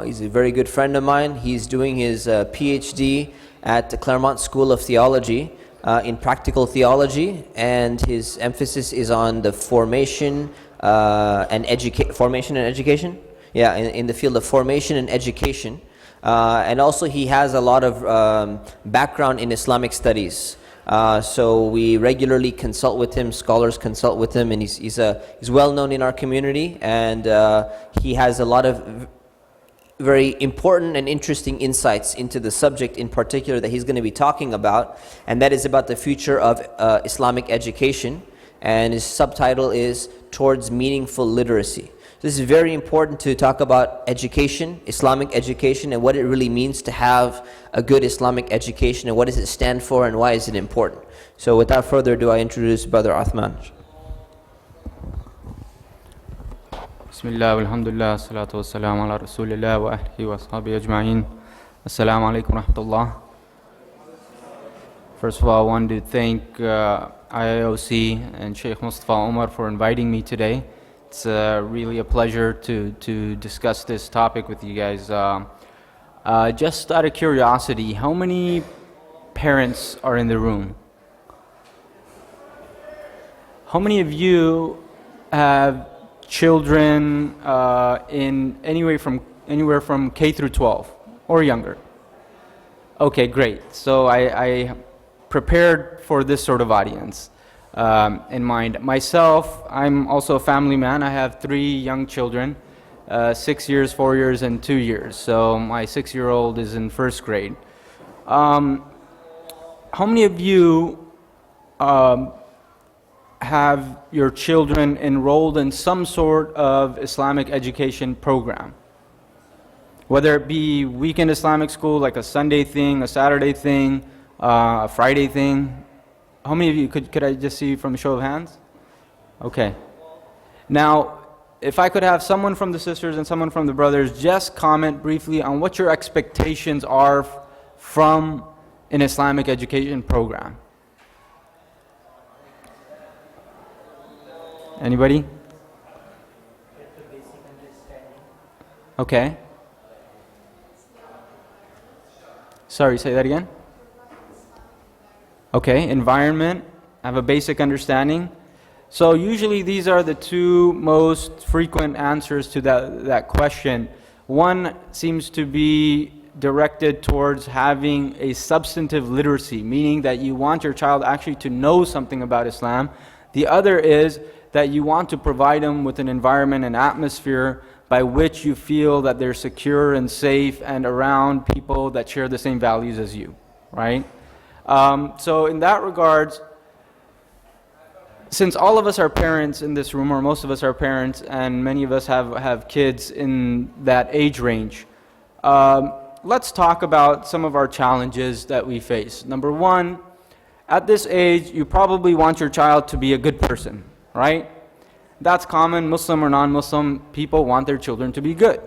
He's a very good friend of mine. He's doing his PhD at the Claremont School of Theology in practical theology, and his emphasis is on the formation and education. Yeah, in the field of formation and education, and also he has a lot of background in Islamic studies. So we regularly consult with him. Scholars consult with him, and he's well known in our community, and he has a lot of very important and interesting insights into the subject in particular that he's going to be talking about, and that is about the future of Islamic education, and his subtitle is Towards Meaningful Literacy. This is very important to talk about education, Islamic education, and what it really means to have a good Islamic education, and what does it stand for, and why is it important. So without further ado, I introduce Brother Uthman. Bismillah, alhamdulillah, salatu wassalamu ala rasulillah wa ahlihi wa ashabihi ajma'in. Assalamu alaikum wa rahmatullah. First of all, I want to thank IIOC and Sheikh Mustafa Omar for inviting me today. It's really a pleasure to discuss this topic with you guys. Just out of curiosity, how many parents are in the room? How many of you have children in anywhere from K through 12 or younger? Okay, great. So I prepared for this sort of audience in mind. Myself, I'm also a family man. I have 3 young children, 6 years, 4 years, and 2 years. So my 6-year-old is in 1st grade. How many of you have your children enrolled in some sort of Islamic education program? Whether it be weekend Islamic school, like a Sunday thing, a Saturday thing, a Friday thing. How many of you, could I just see from a show of hands? Okay. Now, if I could have someone from the sisters and someone from the brothers just comment briefly on what your expectations are from an Islamic education program. Anybody? Okay. Sorry, say that again. Okay, environment, have a basic understanding. So usually these are the 2 most frequent answers to that question. One seems to be directed towards having a substantive literacy, meaning that you want your child actually to know something about Islam. The other is that you want to provide them with an environment and atmosphere by which you feel that they're secure and safe and around people that share the same values as you, right? So in that regards, since all of us are parents in this room, or most of us are parents, and many of us have kids in that age range, let's talk about some of our challenges that we face. Number 1, at this age, you probably want your child to be a good person, right? That's common. Muslim or non-Muslim, people want their children to be good.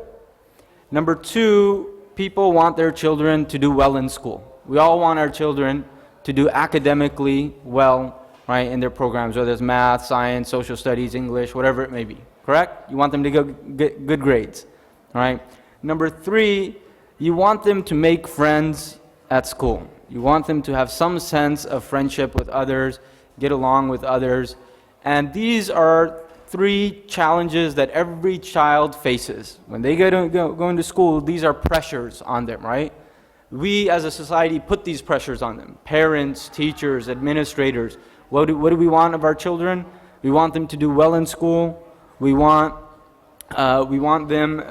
Number 2, people want their children to do well in school. We all want our children to do academically well, right, in their programs, whether it's math, science, social studies, English, whatever it may be, correct? You want them to get good grades, right? Number 3, you want them to make friends at school. You want them to have some sense of friendship with others, get along with others, and these are 3 challenges that every child faces. When they go into school, these are pressures on them, right? We as a society put these pressures on them. Parents, teachers, administrators. What do we want of our children? We want them to do well in school. We want them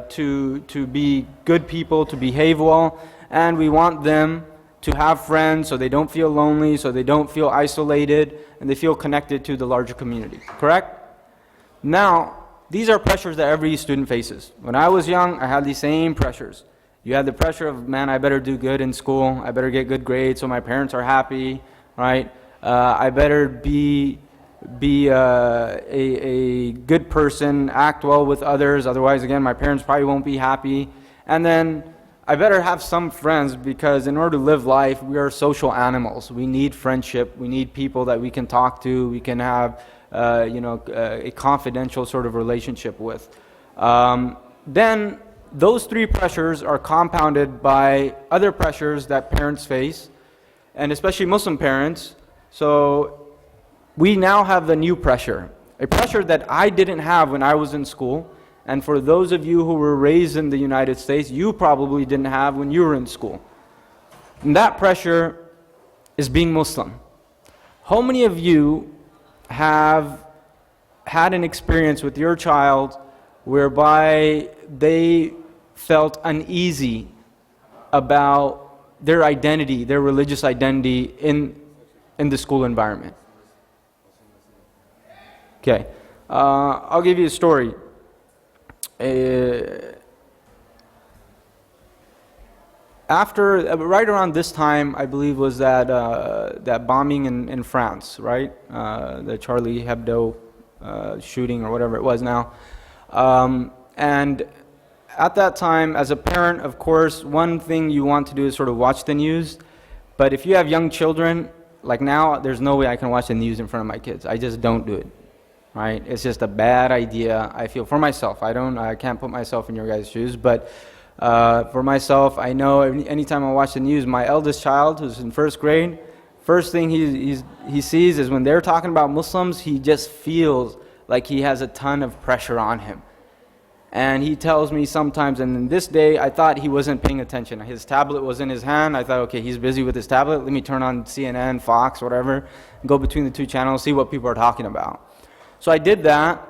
to be good people, to behave well, and we want them to have friends so they don't feel lonely, so they don't feel isolated, and they feel connected to the larger community, correct? Now, these are pressures that every student faces. When I was young, I had these same pressures. You had the pressure of, man, I better do good in school, I better get good grades so my parents are happy, right? I better be a good person, act well with others, otherwise, again, my parents probably won't be happy. And then I better have some friends, because in order to live life, we are social animals. We need friendship. We need people that we can talk to. We can have, a confidential sort of relationship with. Then those three pressures are compounded by other pressures that parents face, and especially Muslim parents. So we now have a new pressure, a pressure that I didn't have when I was in school, and for those of you who were raised in the United States, you probably didn't have when you were in school. And that pressure is being Muslim. How many of you have had an experience with your child whereby they felt uneasy about their identity, their religious identity in the school environment? Okay, I'll give you a story. Right around this time, I believe, was that bombing in France, right? The Charlie Hebdo shooting or whatever it was now. And at that time, as a parent, of course, one thing you want to do is sort of watch the news. But if you have young children, like now, there's no way I can watch the news in front of my kids. I just don't do it, right? It's just a bad idea, I feel, for myself. I can't put myself in your guys' shoes, but for myself, I know anytime I watch the news, my eldest child, who's in first grade, first thing he sees is when they're talking about Muslims, he just feels like he has a ton of pressure on him. And he tells me sometimes, and in this day, I thought he wasn't paying attention. His tablet was in his hand. I thought, okay, he's busy with his tablet. Let me turn on CNN, Fox, whatever, go between the two channels, see what people are talking about. So I did that,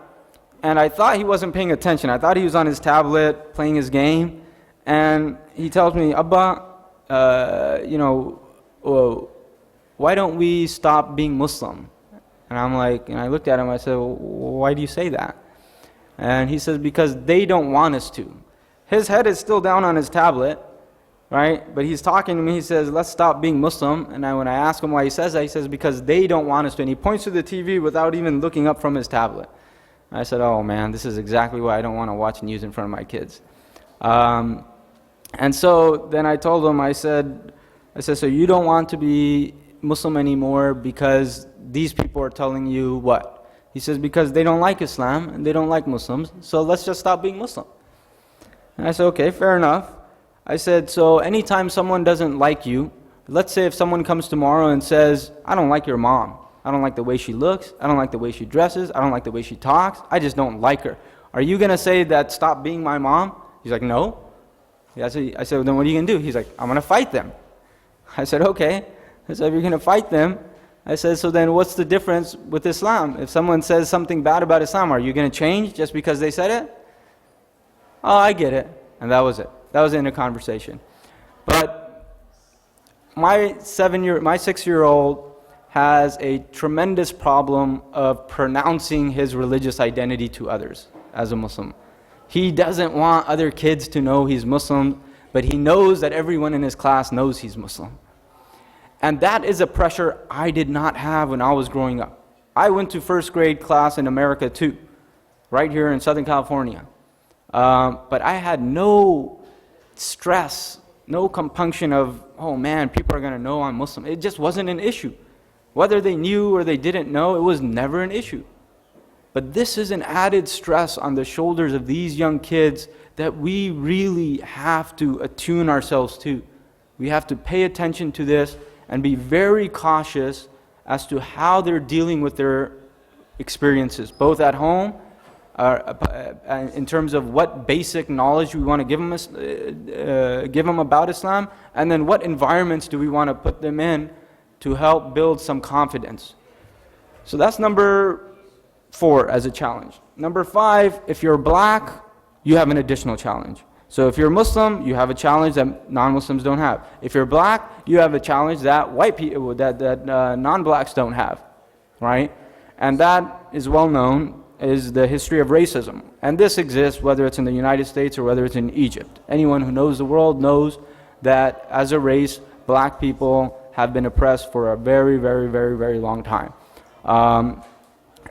and I thought he wasn't paying attention. I thought he was on his tablet, playing his game, and he tells me, Abba, why don't we stop being Muslim? And I'm like, and I looked at him, I said, well, why do you say that? And he says, because they don't want us to. His head is still down on his tablet, right? But he's talking to me, he says, let's stop being Muslim. And when I ask him why he says that, he says, because they don't want us to. And he points to the TV without even looking up from his tablet. I said, oh man, this is exactly why I don't want to watch news in front of my kids. And so then I told him, I said, so you don't want to be Muslim anymore because these people are telling you what? He says, because they don't like Islam and they don't like Muslims, so let's just stop being Muslim. And I said, okay, fair enough. I said, so anytime someone doesn't like you, let's say if someone comes tomorrow and says, I don't like your mom. I don't like the way she looks. I don't like the way she dresses. I don't like the way she talks. I just don't like her. Are you going to say that stop being my mom? He's like, no. I said, well, then what are you going to do? He's like, I'm going to fight them. I said, okay. I said, if you're going to fight them, I said, so then what's the difference with Islam? If someone says something bad about Islam, are you going to change just because they said it? Oh, I get it. And that was it. That was in a conversation. But my 6-year-old has a tremendous problem of pronouncing his religious identity to others as a Muslim. He doesn't want other kids to know he's Muslim, but he knows that everyone in his class knows he's Muslim. And that is a pressure I did not have when I was growing up. I went to first grade class in America too, right here in Southern California. But I had no stress, no compunction of, oh man, people are going to know I'm Muslim. It just wasn't an issue. Whether they knew or they didn't know, it was never an issue. But this is an added stress on the shoulders of these young kids that we really have to attune ourselves to. We have to pay attention to this and be very cautious as to how they're dealing with their experiences, both at home, in terms of what basic knowledge we want to give them about Islam, and then what environments do we want to put them in to help build some confidence. So that's number 4 as a challenge. Number 5, if you're black, you have an additional challenge. So if you're Muslim, you have a challenge that non-Muslims don't have. If you're black, you have a challenge that white people, that non-blacks don't have, right? And that is well known, is the history of racism. And this exists whether it's in the United States or whether it's in Egypt. Anyone who knows the world knows that as a race, black people have been oppressed for a very, very, very, very long time.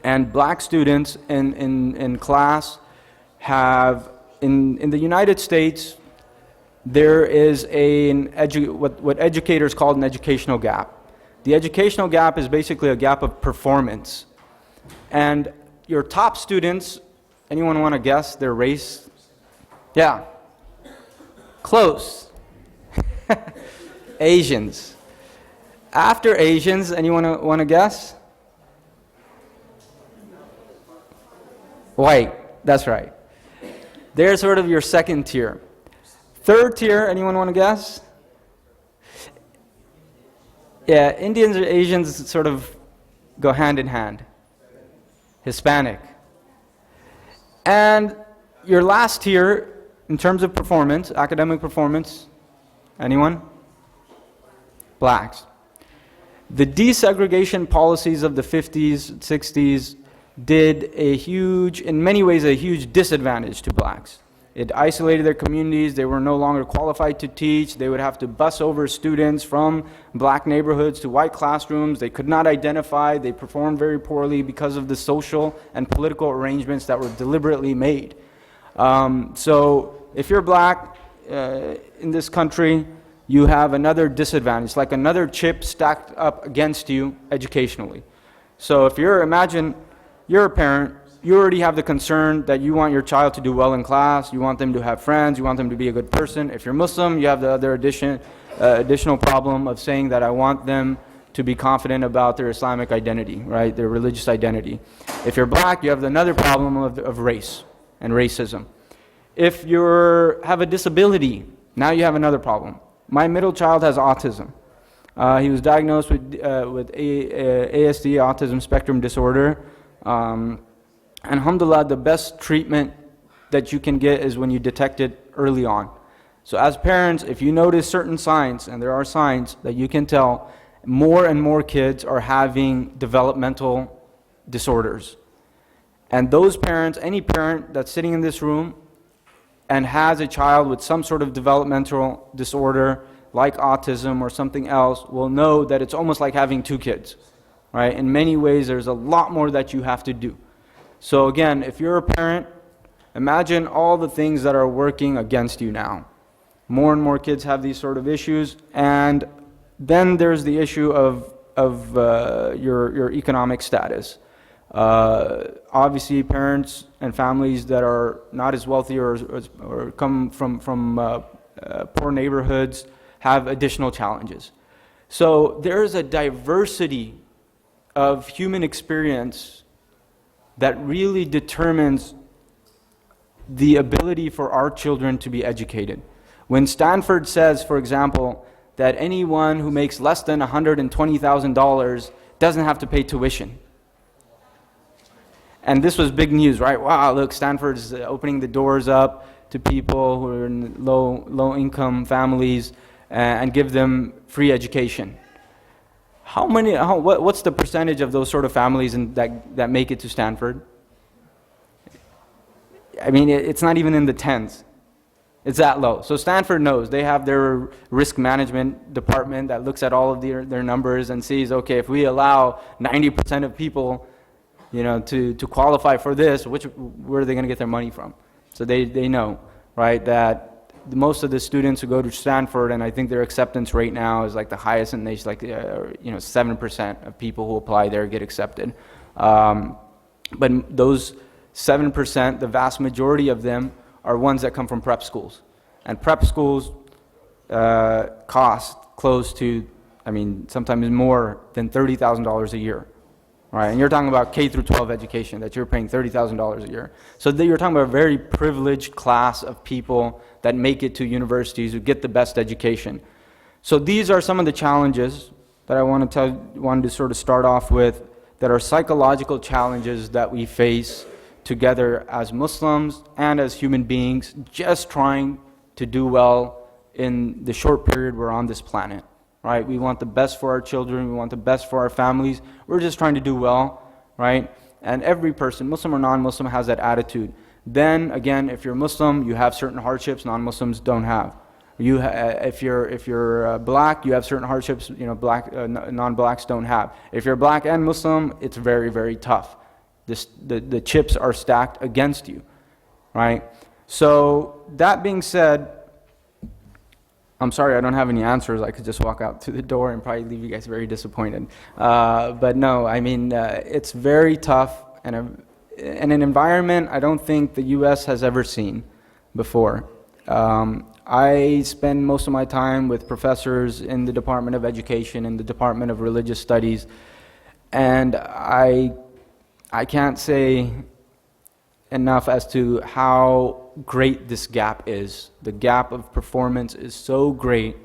And black students in class have, in the United States, there is what educators call an educational gap. The educational gap is basically a gap of performance. And your top students, anyone want to guess their race? Yeah, Close. Asians. After Asians, anyone want to guess? White, that's right. They're sort of your second tier. Third tier, anyone want to guess? Yeah, Indians or Asians sort of go hand in hand. Hispanic. And your last tier, in terms of performance, academic performance, anyone? Blacks. The desegregation policies of the 50s, 60s did in many ways, a huge disadvantage to blacks. It isolated their communities. They were no longer qualified to teach. They would have to bus over students from black neighborhoods to white classrooms. They could not identify. They performed very poorly because of the social and political arrangements that were deliberately made. So if you're black in this country, you have another disadvantage, like another chip stacked up against you educationally. So if imagine you're a parent, you already have the concern that you want your child to do well in class, you want them to have friends, you want them to be a good person. If you're Muslim, you have the other additional problem of saying that I want them to be confident about their Islamic identity, right, their religious identity. If you're black, you have another problem of race and racism. If you have a disability, now you have another problem. My middle child has autism. He was diagnosed with ASD, autism spectrum disorder. And alhamdulillah, the best treatment that you can get is when you detect it early on. So as parents, if you notice certain signs, and there are signs that you can tell, more and more kids are having developmental disorders. And those parents, any parent that's sitting in this room and has a child with some sort of developmental disorder, like autism or something else, will know that it's almost like having two kids, right? In many ways, there's a lot more that you have to do. So again, if you're a parent, imagine all the things that are working against you now. More and more kids have these sort of issues, and then there's the issue of your economic status. Obviously, parents and families that are not as wealthy or come from poor neighborhoods have additional challenges. So there is a diversity of human experience that really determines the ability for our children to be educated. When Stanford says, for example, that anyone who makes less than $120,000 doesn't have to pay tuition. And this was big news, right? Wow, look, Stanford's opening the doors up to people who are in low-income families and give them free education. What's the percentage of those sort of families that make it to Stanford? I mean, it's not even in the tens. It's that low. So Stanford knows. They have their risk management department that looks at all of their numbers and sees, okay, if we allow 90% of people, to qualify for this, where are they going to get their money from? So they know, right, that most of the students who go to Stanford, and I think their acceptance rate now is like the highest in the nation, like 7% of people who apply there get accepted. But those 7%, the vast majority of them are ones that come from prep schools. And prep schools cost close to, sometimes more than $30,000 a year. Right, and you're talking about K through 12 education, that you're paying $30,000 a year. So you're talking about a very privileged class of people that make it to universities, who get the best education. So these are some of the challenges that I wanted to sort of start off with, that are psychological challenges that we face together as Muslims and as human beings, just trying to do well in the short period we're on this planet. Right? We want the best for our children, we want the best for our families. We're just trying to do well, right? And every person, Muslim or non-Muslim, has that attitude. Then again, if you're Muslim, you have certain hardships non-Muslims don't have. If you're black, you have certain hardships non-blacks don't have. If you're black and Muslim, it's very, very tough. The chips are stacked against you, right? So that being said, I'm sorry I don't have any answers. I could just walk out to the door and probably leave you guys very disappointed. But no, it's very tough, and an environment I don't think the U.S. has ever seen before. I spend most of my time with professors in the Department of Education, in the Department of Religious Studies, and I can't say enough as to how great this gap is. The gap of performance is so great,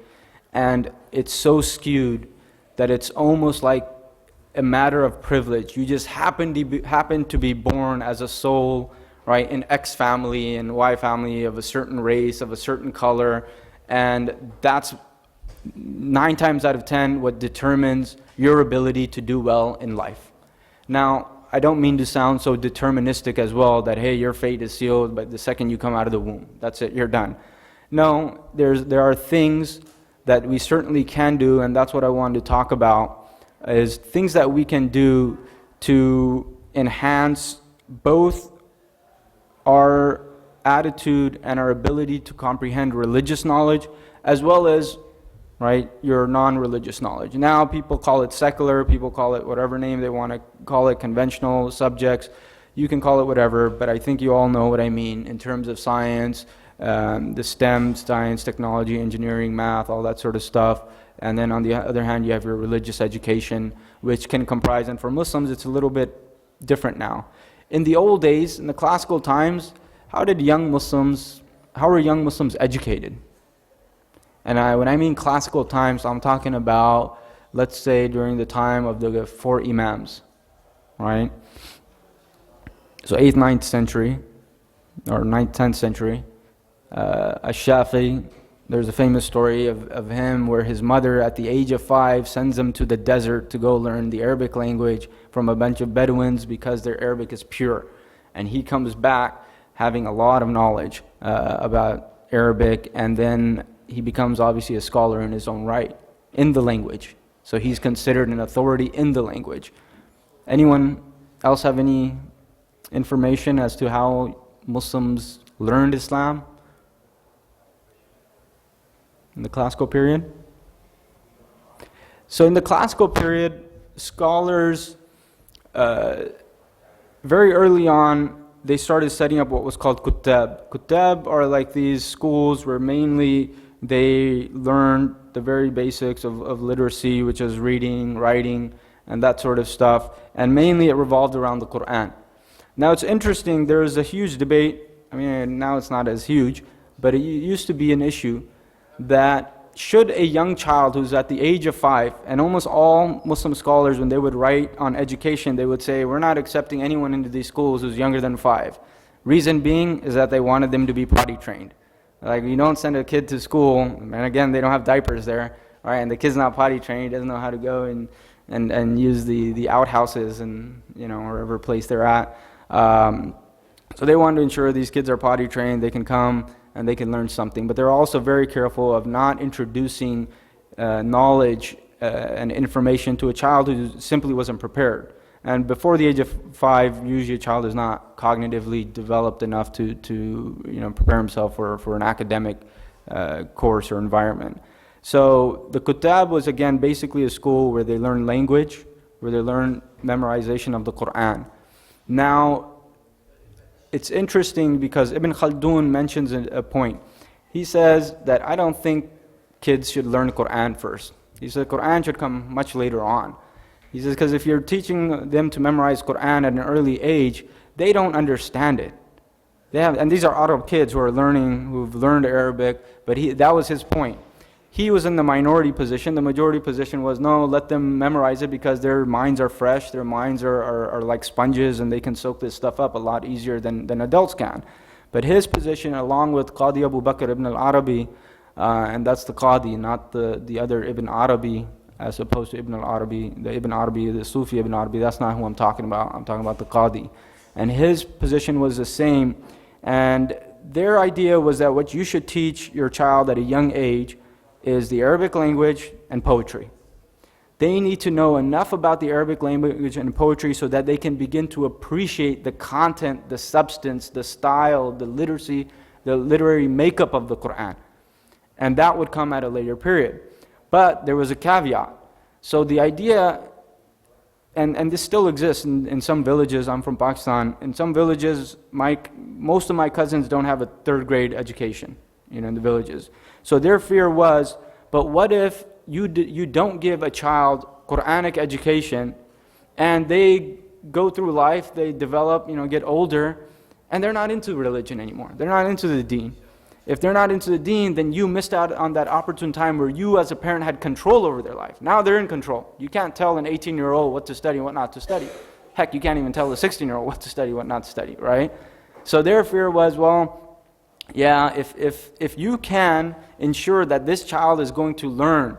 and it's so skewed that it's almost like a matter of privilege. You just happen to be born as a soul, right, in X family and Y family, of a certain race, of a certain color, and that's 9 times out of 10 what determines your ability to do well in life. Now, I don't mean to sound so deterministic as well, that hey, your fate is sealed, but the second you come out of the womb, that's it, you're done. No, there are things that we certainly can do, and that's what I wanted to talk about, is things that we can do to enhance both our attitude and our ability to comprehend religious knowledge, as well as, right, your non-religious knowledge. Now people call it secular, people call it whatever name they want to call it, conventional subjects, you can call it whatever, but I think you all know what I mean in terms of science, the STEM, science, technology, engineering, math, all that sort of stuff. And then on the other hand, you have your religious education, which can comprise, and for Muslims it's a little bit different now. In the old days, in the classical times, how were young Muslims educated? And when I mean classical times, I'm talking about, let's say, during the time of the 4 Imams, right? So 8th, 9th century, or 9th, 10th century. Ash-Shafi, there's a famous story of him where his mother at the age of 5 sends him to the desert to go learn the Arabic language from a bunch of Bedouins because their Arabic is pure. And he comes back having a lot of knowledge about Arabic, and then he becomes obviously a scholar in his own right, in the language. So he's considered an authority in the language. Anyone else have any information as to how Muslims learned Islam in the classical period? So in the classical period, scholars, very early on, they started setting up what was called kutab. Kutab are like these schools where mainly they learned the very basics of literacy, which is reading, writing, and that sort of stuff. And mainly it revolved around the Quran. Now it's interesting, there is a huge debate, I mean now it's not as huge, but it used to be an issue that should a young child who's at the age of 5, and almost all Muslim scholars when they would write on education, they would say, we're not accepting anyone into these schools who's younger than 5. Reason being is that they wanted them to be potty trained. Like, you don't send a kid to school, and again, they don't have diapers there, right? And the kid's not potty trained, he doesn't know how to go and use the outhouses and, you know, wherever place they're at. So they wanted to ensure these kids are potty trained, they can come and they can learn something. But they're also very careful of not introducing knowledge and information to a child who simply wasn't prepared. And before the age of 5, usually a child is not cognitively developed enough to prepare himself for an academic course or environment. So the Kutab was, again, basically a school where they learn language, where they learn memorization of the Quran. Now, it's interesting because Ibn Khaldun mentions a point. He says that I don't think kids should learn Quran first. He said Quran should come much later on. He says because if you're teaching them to memorize Quran at an early age, they don't understand it. And these are Arab kids who've learned Arabic, but that was his point. He was in the minority position. The majority position was, no, let them memorize it because their minds are fresh, their minds are like sponges, and they can soak this stuff up a lot easier than adults can. But his position, along with Qadi Abu Bakr ibn al-Arabi, and that's the Qadi, not the other Ibn Arabi, as opposed to Ibn al-Arabi, the Sufi Ibn Arabi, that's not who I'm talking about. I'm talking about the Qadi. And his position was the same. And their idea was that what you should teach your child at a young age is the Arabic language and poetry. They need to know enough about the Arabic language and poetry so that they can begin to appreciate the content, the substance, the style, the literacy, the literary makeup of the Quran. And that would come at a later period. But there was a caveat. So the idea, and this still exists in some villages, I'm from Pakistan, in some villages, most of my cousins don't have a 3rd grade education in the villages. So their fear was, but what if you don't give a child Quranic education, and they go through life, they develop, get older, and they're not into religion anymore. They're not into the deen. If they're not into the deen, then you missed out on that opportune time where you as a parent had control over their life. Now they're in control. You can't tell an 18-year-old what to study and what not to study. Heck, you can't even tell a 16-year-old what to study, what not to study, right? So their fear was, well, yeah, if you can ensure that this child is going to learn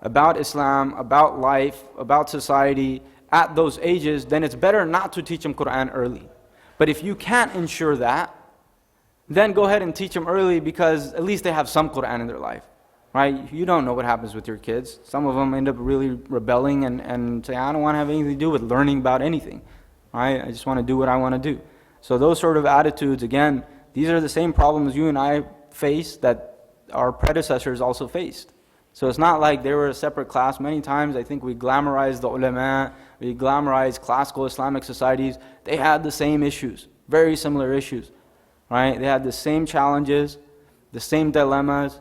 about Islam, about life, about society at those ages, then it's better not to teach them Quran early. But if you can't ensure that, then go ahead and teach them early, because at least they have some Quran in their life, right? You don't know what happens with your kids. Some of them end up really rebelling and say, I don't want to have anything to do with learning about anything, right? I just want to do what I want to do. So those sort of attitudes, again, these are the same problems you and I face that our predecessors also faced. So it's not like they were a separate class. Many times I think we glamorize the ulama, we glamorize classical Islamic societies. They had the same issues, very similar issues, right? They had the same challenges, the same dilemmas,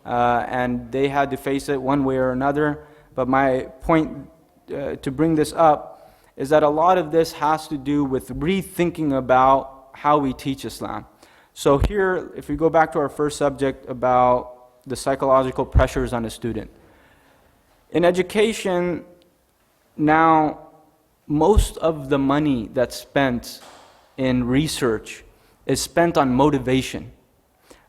and they had to face it one way or another. But my point to bring this up is that a lot of this has to do with rethinking about how we teach Islam. So here, if we go back to our first subject about the psychological pressures on a student. In education, now, most of the money that's spent in research is spent on motivation.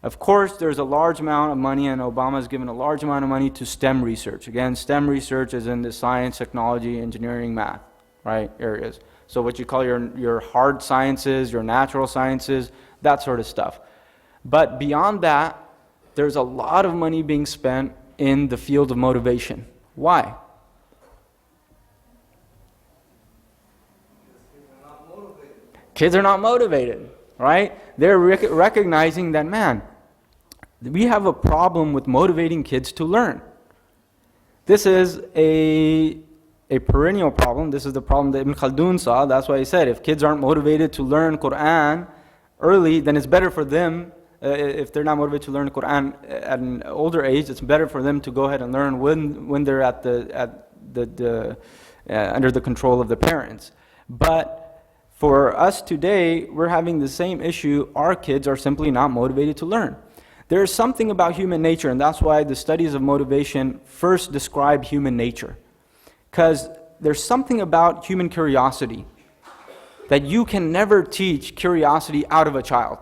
Of course, there's a large amount of money, and Obama's given a large amount of money to STEM research. Again, STEM research is in the science, technology, engineering, math, right, areas. So what you call your hard sciences, your natural sciences, that sort of stuff. But beyond that, there's a lot of money being spent in the field of motivation. Why? Kids are not motivated, right? They're recognizing that, man, we have a problem with motivating kids to learn. This is a perennial problem. This is the problem that Ibn Khaldun saw. That's why he said, if kids aren't motivated to learn Quran early, then it's better for them. If they're not motivated to learn Quran at an older age, it's better for them to go ahead and learn when they're under the control of the parents. But for us today, we're having the same issue. Our kids are simply not motivated to learn. There's something about human nature, and that's why the studies of motivation first describe human nature. Because there's something about human curiosity that you can never teach curiosity out of a child.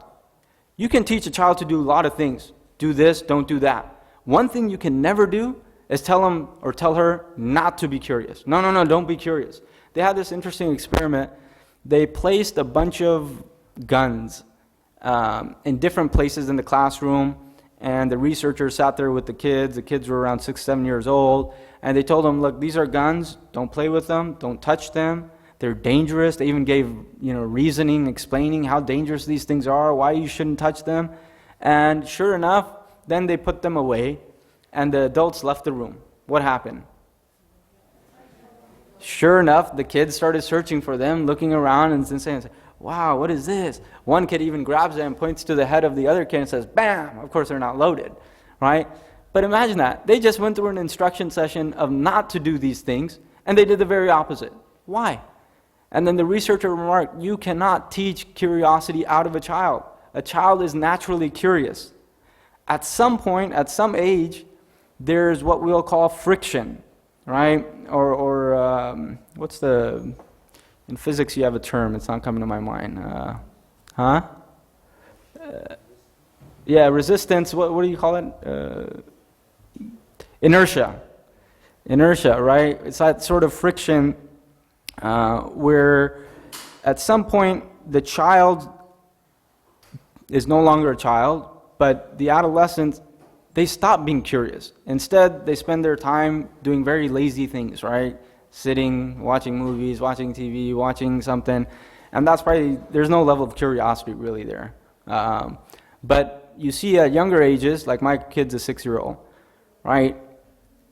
You can teach a child to do a lot of things. Do this, don't do that. One thing you can never do is tell him or tell her not to be curious. No, don't be curious. They had this interesting experiment. They placed a bunch of guns in different places in the classroom, and the researchers sat there with the kids. The kids were around 6, 7 years old, and they told them, look, these are guns. Don't play with them. Don't touch them. They're dangerous. They even gave, reasoning, explaining how dangerous these things are, why you shouldn't touch them. And sure enough, then they put them away, and the adults left the room. What happened? Sure enough, the kids started searching for them, looking around and saying, wow, what is this? One kid even grabs it and points to the head of the other kid and says, bam! Of course, they're not loaded, right? But imagine that. They just went through an instruction session of not to do these things, and they did the very opposite. Why? And then the researcher remarked, you cannot teach curiosity out of a child. A child is naturally curious. At some point, at some age, there's what we'll call friction, right? Or what's the, in physics you have a term, it's not coming to my mind. Resistance, what do you call it? Inertia. Inertia, right? It's that sort of friction where at some point the child is no longer a child, but the adolescents, they stop being curious. Instead, they spend their time doing very lazy things, right? Sitting, watching movies, watching TV, watching something, and that's probably, there's no level of curiosity really there. But you see at younger ages, like my kid's a 6-year-old, right?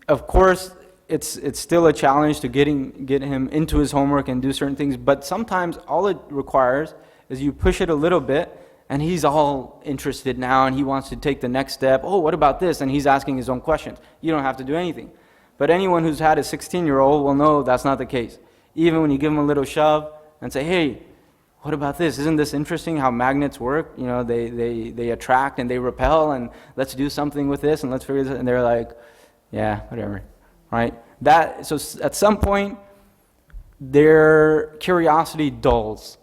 Of course, it's still a challenge to get him into his homework and do certain things, but sometimes all it requires is you push it a little bit, And he's all interested now, and he wants to take the next step. Oh, what about this? And he's asking his own questions. You don't have to do anything. But anyone who's had a 16-year-old will know that's not the case. Even when you give them a little shove and say, hey, what about this? Isn't this interesting how magnets work? You know, they attract and they repel, and let's do something with this, and let's figure this out. And they're like, yeah, whatever, right? So at some point, their curiosity dulls.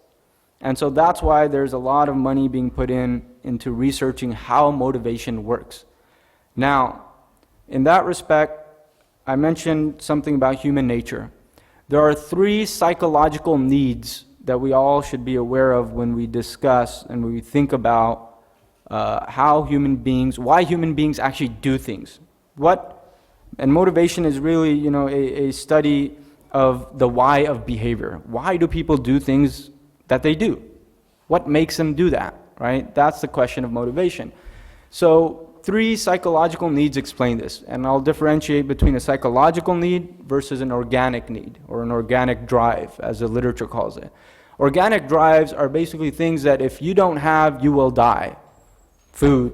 And so that's why there's a lot of money being put into researching how motivation works. Now, in that respect, I mentioned something about human nature. There are 3 psychological needs that we all should be aware of when we discuss and when we think about why human beings actually do things. And motivation is really, a study of the why of behavior. Why do people do things that they do? What makes them do that, right? That's the question of motivation. So 3 psychological needs explain this, and I'll differentiate between a psychological need versus an organic need, or an organic drive, as the literature calls it. Organic drives are basically things that if you don't have, you will die. Food,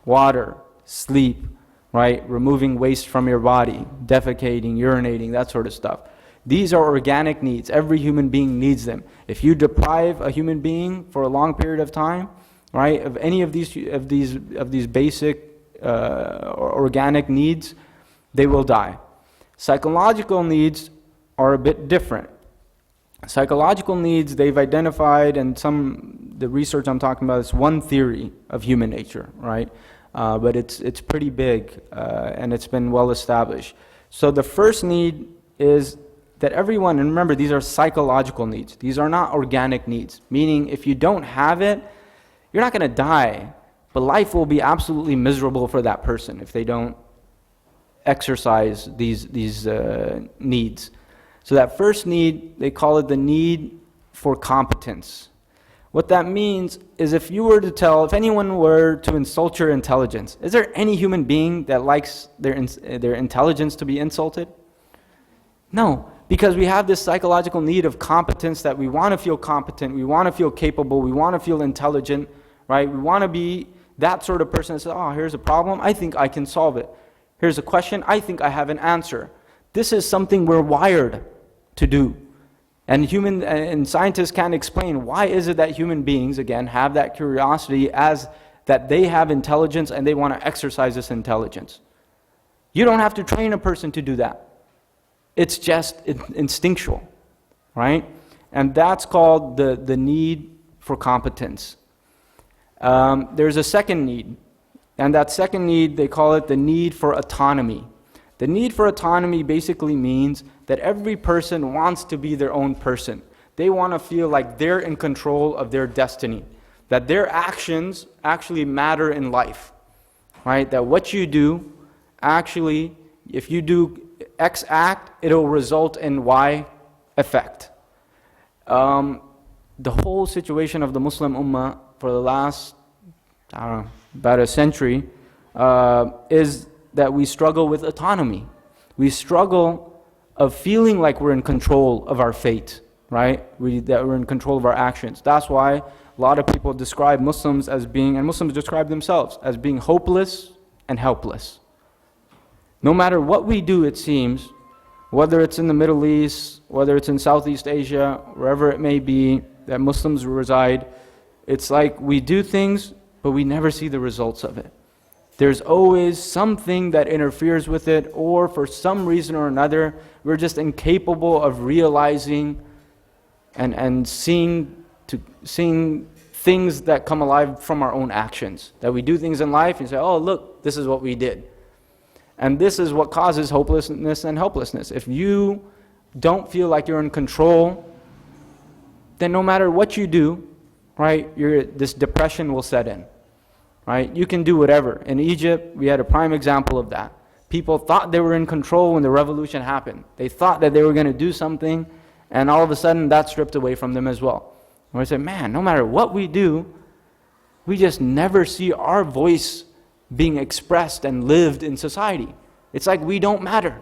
water, sleep, right? Removing waste from your body, defecating, urinating, that sort of stuff. These are organic needs. Every human being needs them. If you deprive a human being for a long period of time, right, of any of these basic organic needs, they will die. Psychological needs are a bit different. Psychological needs, they've identified, and the research I'm talking about is one theory of human nature, right? But it's pretty big, and it's been well established. So the first need is that everyone, and remember, these are psychological needs. These are not organic needs, meaning if you don't have it, you're not going to die, but life will be absolutely miserable for that person if they don't exercise these needs. So that first need, they call it the need for competence. What that means is if anyone were to insult your intelligence, is there any human being that likes their intelligence to be insulted? No, because we have this psychological need of competence, that we want to feel competent, we want to feel capable, we want to feel intelligent, right? We want to be that sort of person that says, oh, here's a problem, I think I can solve it. Here's a question, I think I have an answer. This is something we're wired to do. And scientists can't explain why is it that human beings, again, have that curiosity as that they have intelligence and they want to exercise this intelligence. You don't have to train a person to do that. It's just instinctual, right? And that's called the need for competence. There's a second need, and that second need, they call it the need for autonomy. The need for autonomy basically means that every person wants to be their own person. They want to feel like they're in control of their destiny, that their actions actually matter in life, right? That what you do, actually, if you do X act, it'll result in Y effect. The whole situation of the Muslim Ummah for the last, about a century, is that we struggle with autonomy. We struggle of feeling like we're in control of our fate, right? That we're in control of our actions. That's why a lot of people describe Muslims as being, and Muslims describe themselves as being hopeless and helpless. No matter what we do, it seems, whether it's in the Middle East, whether it's in Southeast Asia, wherever it may be that Muslims reside, it's like we do things, but we never see the results of it. There's always something that interferes with it, or for some reason or another, we're just incapable of realizing and seeing things that come alive from our own actions. That we do things in life and say, oh, look, this is what we did. And this is what causes hopelessness and helplessness. If you don't feel like you're in control, then no matter what you do, right, this depression will set in. Right? You can do whatever. In Egypt, we had a prime example of that. People thought they were in control when the revolution happened. They thought that they were going to do something, and all of a sudden that stripped away from them as well. And we said, man, no matter what we do, we just never see our voice being expressed and lived in society. It's like we don't matter.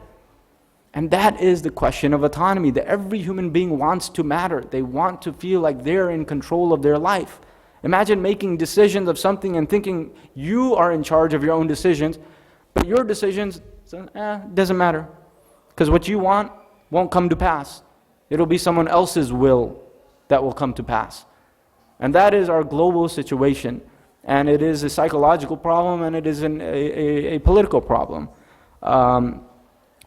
And that is the question of autonomy, that every human being wants to matter. They want to feel like they're in control of their life. Imagine making decisions of something and thinking you are in charge of your own decisions, but your decisions, doesn't matter. Because what you want won't come to pass. It'll be someone else's will that will come to pass. And that is our global situation. And it is a psychological problem, and it is a political problem.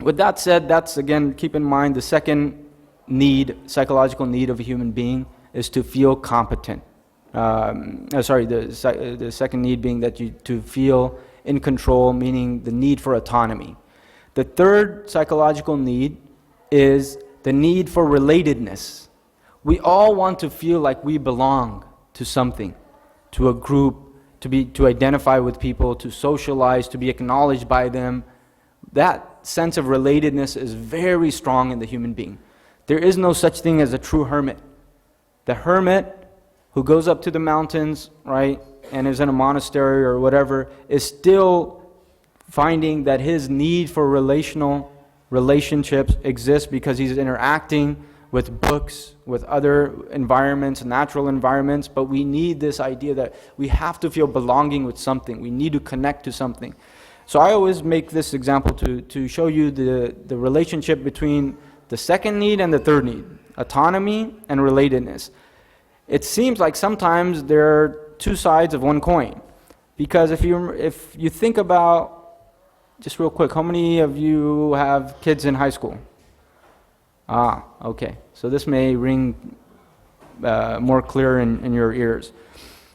With that said, that's, again, keep in mind the second need, psychological need of a human being is to feel competent. The second need being that to feel in control, meaning the need for autonomy. The third psychological need is the need for relatedness. We all want to feel like we belong to something, to a group, to identify with people, to socialize, to be acknowledged by them. That sense of relatedness is very strong in the human being. There is no such thing as a true hermit. The hermit who goes up to the mountains, right, and is in a monastery or whatever, is still finding that his need for relational relationships exists because he's interacting with books, with other environments, natural environments, but we need this idea that we have to feel belonging with something. We need to connect to something. So I always make this example to show you the relationship between the second need and the third need, autonomy and relatedness. It seems like sometimes there are two sides of one coin. Because if you think about, just real quick, how many of you have kids in high school? Okay. So this may ring more clear in your ears.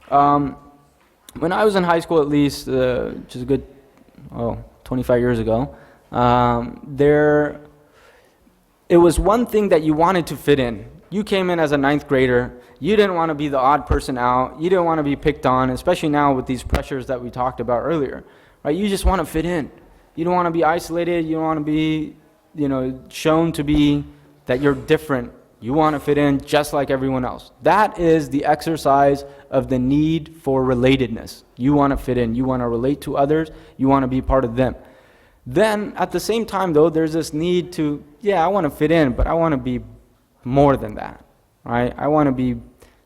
When I was in high school, at least, which is a good 25 years ago, it was one thing that you wanted to fit in. You came in as a ninth grader. You didn't want to be the odd person out. You didn't want to be picked on, especially now with these pressures that we talked about earlier. Right? You just want to fit in. You don't want to be isolated. You don't want to be, shown to be that you're different. You want to fit in just like everyone else. That is the exercise of the need for relatedness. You want to fit in. You want to relate to others. You want to be part of them. Then, at the same time, though, there's this need to, I want to fit in, but I want to be more than that, right? I want to be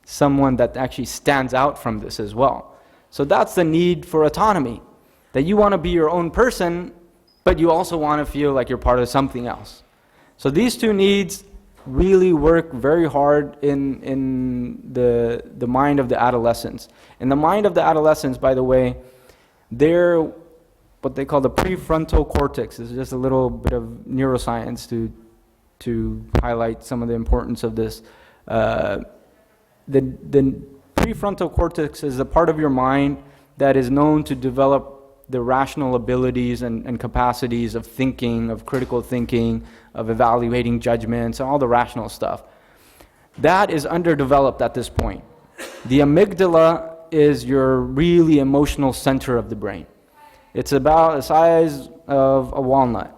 someone that actually stands out from this as well. So that's the need for autonomy, that you want to be your own person, but you also want to feel like you're part of something else. So these two needs really work very hard in the mind of the adolescents. In the mind of the adolescents, by the way, they're what they call the prefrontal cortex. This is just a little bit of neuroscience to highlight some of the importance of this. The prefrontal cortex is the part of your mind that is known to develop the rational abilities and capacities of thinking, of critical thinking, of evaluating judgments, and all the rational stuff. That is underdeveloped at this point. The amygdala is your really emotional center of the brain. It's about the size of a walnut,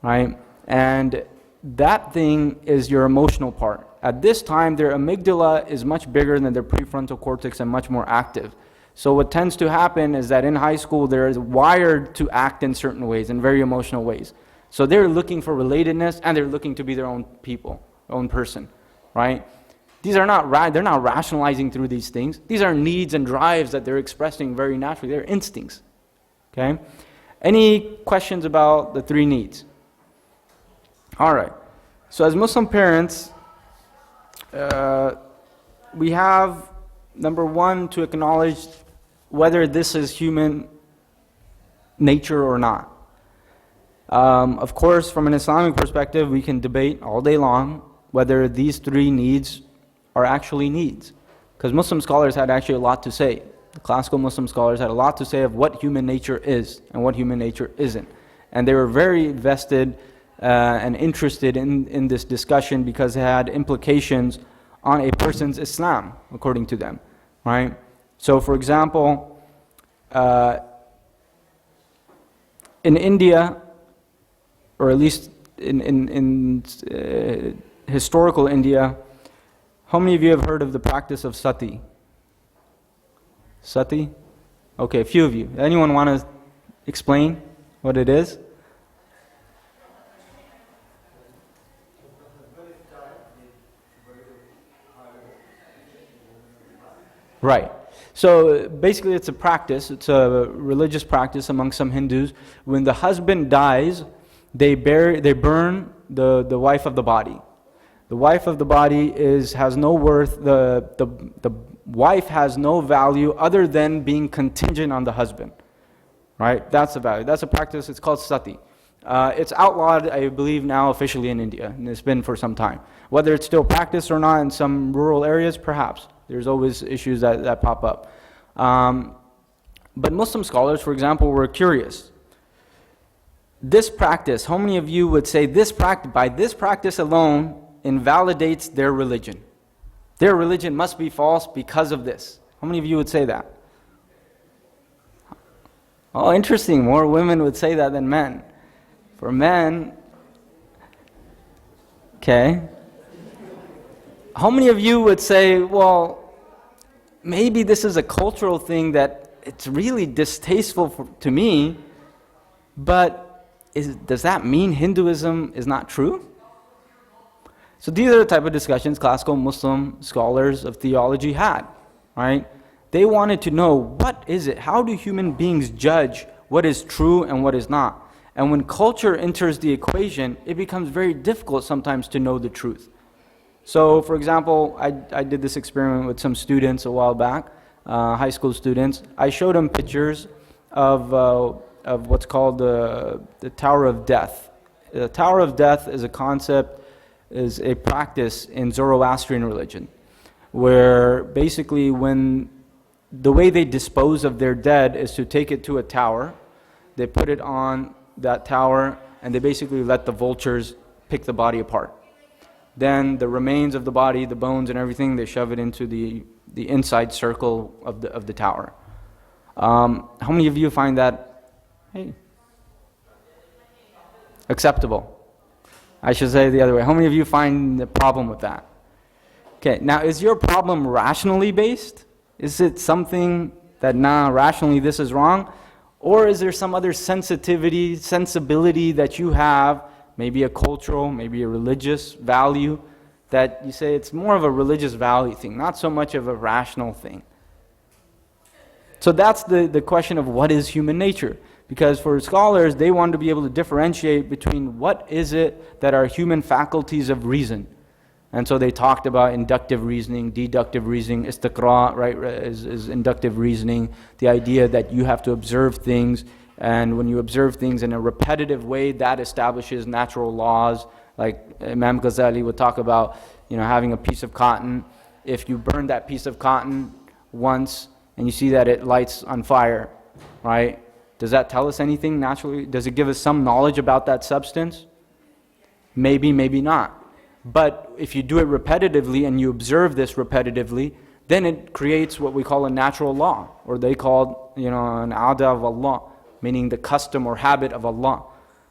right? And that thing is your emotional part. At this time, their amygdala is much bigger than their prefrontal cortex and much more active. So what tends to happen is that in high school, they're wired to act in certain ways, in very emotional ways. So they're looking for relatedness, and they're looking to be their own people, their own person, right? They're not rationalizing through these things. These are needs and drives that they're expressing very naturally. They're instincts, okay? Any questions about the three needs? All right. So as Muslim parents, we have, number one, to acknowledge whether this is human nature or not. Of course, from an Islamic perspective, we can debate all day long whether these three needs are actually needs. Because Muslim scholars had actually a lot to say. The classical Muslim scholars had a lot to say of what human nature is and what human nature isn't. And they were very vested and interested in this discussion because it had implications on a person's Islam, according to them, right? So, for example, in India, or at least in historical India, how many of you have heard of the practice of sati? Sati? Okay, a few of you. Anyone want to explain what it is? Right. So basically it's a practice, it's a religious practice among some Hindus. When the husband dies, they burn the wife of the body. The wife of the body has no worth, the wife has no value other than being contingent on the husband. Right? That's the value. That's a practice, it's called sati. It's outlawed, I believe, now officially in India, and it's been for some time. Whether it's still practiced or not in some rural areas, perhaps. There's always issues that pop up. But Muslim scholars, for example, were curious. This practice, how many of you would say by this practice alone invalidates their religion? Their religion must be false because of this. How many of you would say that? Oh, interesting. More women would say that than men. For men, okay. How many of you would say, well, maybe this is a cultural thing that it's really distasteful to me, but does that mean Hinduism is not true? So these are the type of discussions classical Muslim scholars of theology had, right? They wanted to know, what is it? How do human beings judge what is true and what is not? And when culture enters the equation, it becomes very difficult sometimes to know the truth. So, for example, I did this experiment with some students a while back, high school students. I showed them pictures of what's called the Tower of Death. The Tower of Death is a concept, is a practice in Zoroastrian religion, where basically the way they dispose of their dead is to take it to a tower, they put it on that tower, and they basically let the vultures pick the body apart. Then the remains of the body, the bones and everything, they shove it into the inside circle of the tower. How many of you find that acceptable? I should say it the other way. How many of you find the problem with that? Okay, now is your problem rationally based? Is it something that, rationally this is wrong? Or is there some other sensibility that you have, maybe a cultural, maybe a religious value, that you say it's more of a religious value thing, not so much of a rational thing? So that's the question of what is human nature. Because for scholars, they want to be able to differentiate between what is it that are human faculties of reason. And so they talked about inductive reasoning, deductive reasoning, istiqra, right, is inductive reasoning, the idea that you have to observe things, and when you observe things in a repetitive way, that establishes natural laws. Like Imam Ghazali would talk about, having a piece of cotton. If you burn that piece of cotton once, and you see that it lights on fire, right? Does that tell us anything naturally? Does it give us some knowledge about that substance? Maybe, maybe not. But if you do it repetitively and you observe this repetitively, then it creates what we call a natural law, or they call, an ada of Allah, meaning the custom or habit of Allah.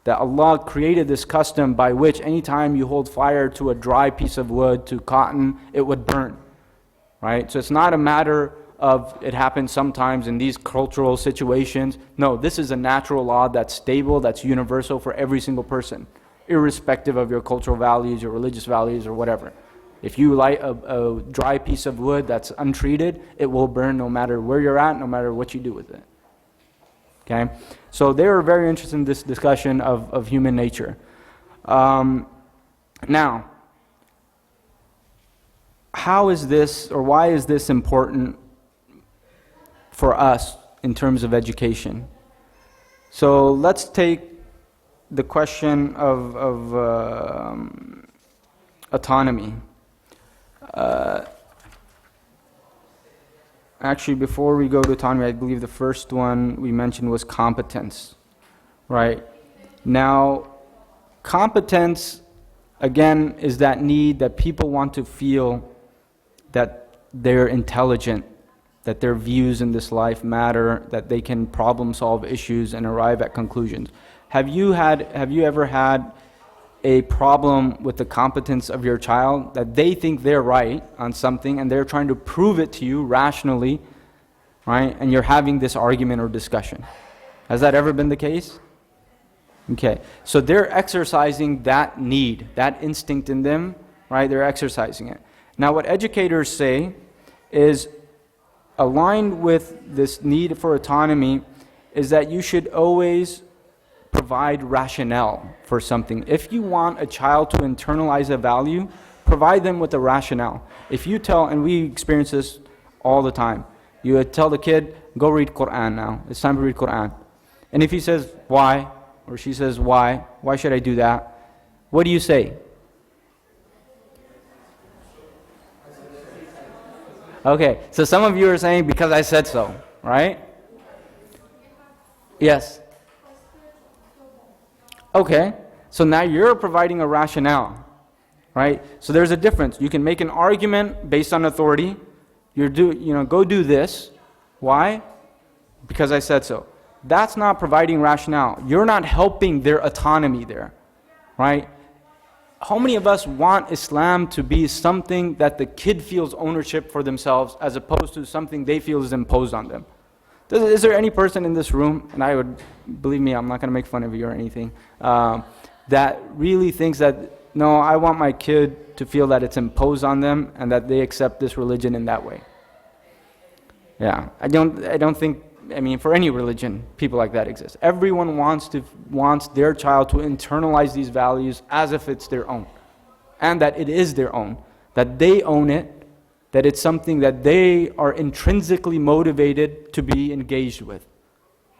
That Allah created this custom by which anytime you hold fire to a dry piece of wood, to cotton, it would burn. Right? So it's not a matter of it happens sometimes in these cultural situations. No, this is a natural law that's stable, that's universal for every single person, irrespective of your cultural values, your religious values, or whatever. If you light a dry piece of wood that's untreated, it will burn no matter where you're at, no matter what you do with it. Okay? So they were very interested in this discussion of human nature. Now, how is this, or why is this important for us in terms of education? So let's take the question of autonomy. Actually, before we go to autonomy, I believe the first one we mentioned was competence, right? Now, competence, again, is that need that people want to feel that they're intelligent, that their views in this life matter, that they can problem solve issues and arrive at conclusions. Have you ever had a problem with the competence of your child, that they think they're right on something and they're trying to prove it to you rationally, right? And you're having this argument or discussion. Has that ever been the case? Okay, so they're exercising that need, that instinct in them, right? They're exercising it. Now what educators say is, aligned with this need for autonomy is that you should always provide rationale for something. If you want a child to internalize a value, provide them with a rationale. If you tell, and we experience this all the time, you tell the kid, go read Quran now. It's time to read Quran. And if he says, why? Or she says, why? Why should I do that? What do you say? Okay, so some of you are saying, because I said so, right? Yes. Okay, so now you're providing a rationale, right? So there's a difference. You can make an argument based on authority. Go do this. Why? Because I said so. That's not providing rationale. You're not helping their autonomy there, right? How many of us want Islam to be something that the kid feels ownership for themselves as opposed to something they feel is imposed on them? Is there any person in this room, and I would, believe me, I'm not going to make fun of you or anything, that really thinks that, no, I want my kid to feel that it's imposed on them and that they accept this religion in that way? Yeah, I don't think, for any religion, people like that exist. Everyone wants their child to internalize these values as if it's their own, and that it is their own, that they own it, that it's something that they are intrinsically motivated to be engaged with,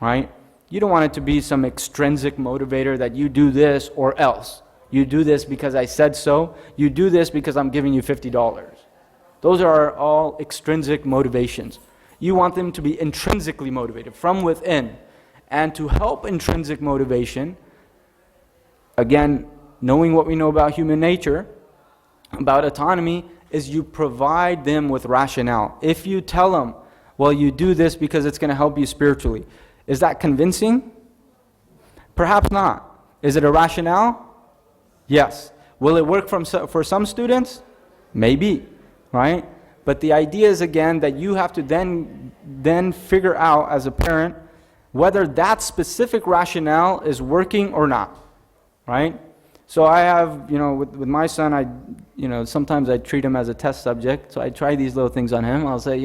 right? You don't want it to be some extrinsic motivator that you do this or else. You do this because I said so. You do this because I'm giving you $50. Those are all extrinsic motivations. You want them to be intrinsically motivated from within. And to help intrinsic motivation, again, knowing what we know about human nature, about autonomy, is you provide them with rationale. If you tell them, well, you do this because it's going to help you spiritually, is that convincing? Perhaps not. Is it a rationale? Yes. Will it work for some students? Maybe, right? But the idea is, again, that you have to then figure out as a parent whether that specific rationale is working or not, right? So I have, with my son, sometimes I treat him as a test subject. So I try these little things on him. I'll say,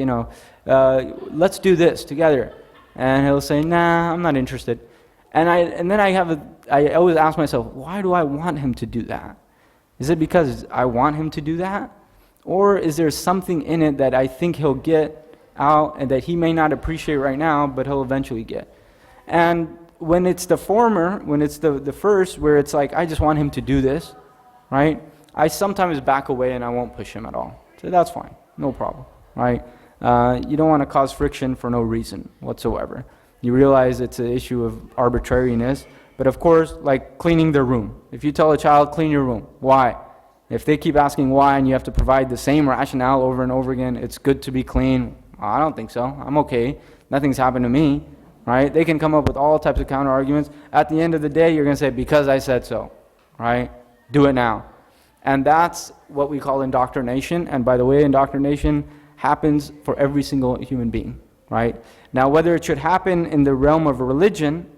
let's do this together. And he'll say, nah, I'm not interested. And then I always ask myself, why do I want him to do that? Is it because I want him to do that? Or is there something in it that I think he'll get out and that he may not appreciate right now, but he'll eventually get? And when it's the former, when it's the first, where it's like, I just want him to do this, right? I sometimes back away and I won't push him at all. So that's fine, no problem, right? You don't want to cause friction for no reason whatsoever. You realize it's an issue of arbitrariness, but of course, like cleaning their room. If you tell a child, clean your room, why? If they keep asking why and you have to provide the same rationale over and over again, it's good to be clean. I don't think so. I'm okay. Nothing's happened to me, right? They can come up with all types of counter arguments. At the end of the day, you're going to say, because I said so, right? Do it now. And that's what we call indoctrination. And by the way, indoctrination happens for every single human being, right? Now, whether it should happen in the realm of religion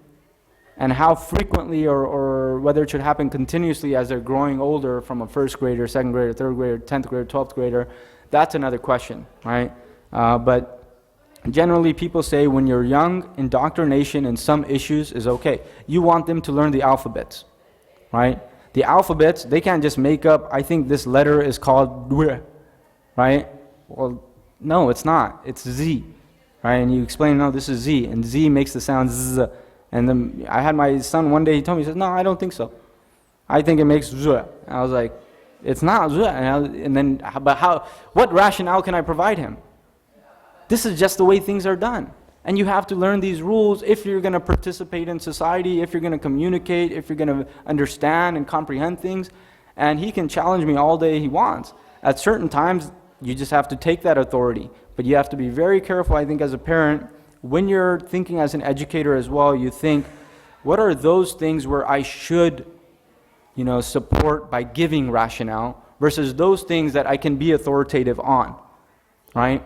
and how frequently or whether it should happen continuously as they're growing older from a first grader, second grader, third grader, 10th grader, 12th grader, that's another question, right? But generally people say when you're young, indoctrination in some issues is okay. You want them to learn the alphabets, right? The alphabets, they can't just make up, I think this letter is called dw, right? Well, no, it's not. It's Z, right? And you explain, no, this is Z, and Z makes the sound Z. And then I had my son one day, he told me, he says, no, I don't think so. I think it makes Z. And I was like, it's not Z. What rationale can I provide him? This is just the way things are done. And you have to learn these rules if you're going to participate in society, if you're going to communicate, if you're going to understand and comprehend things. And he can challenge me all day he wants. At certain times, you just have to take that authority. But you have to be very careful, I think, as a parent. When you're thinking as an educator as well, you think, what are those things where I should, support by giving rationale versus those things that I can be authoritative on, right?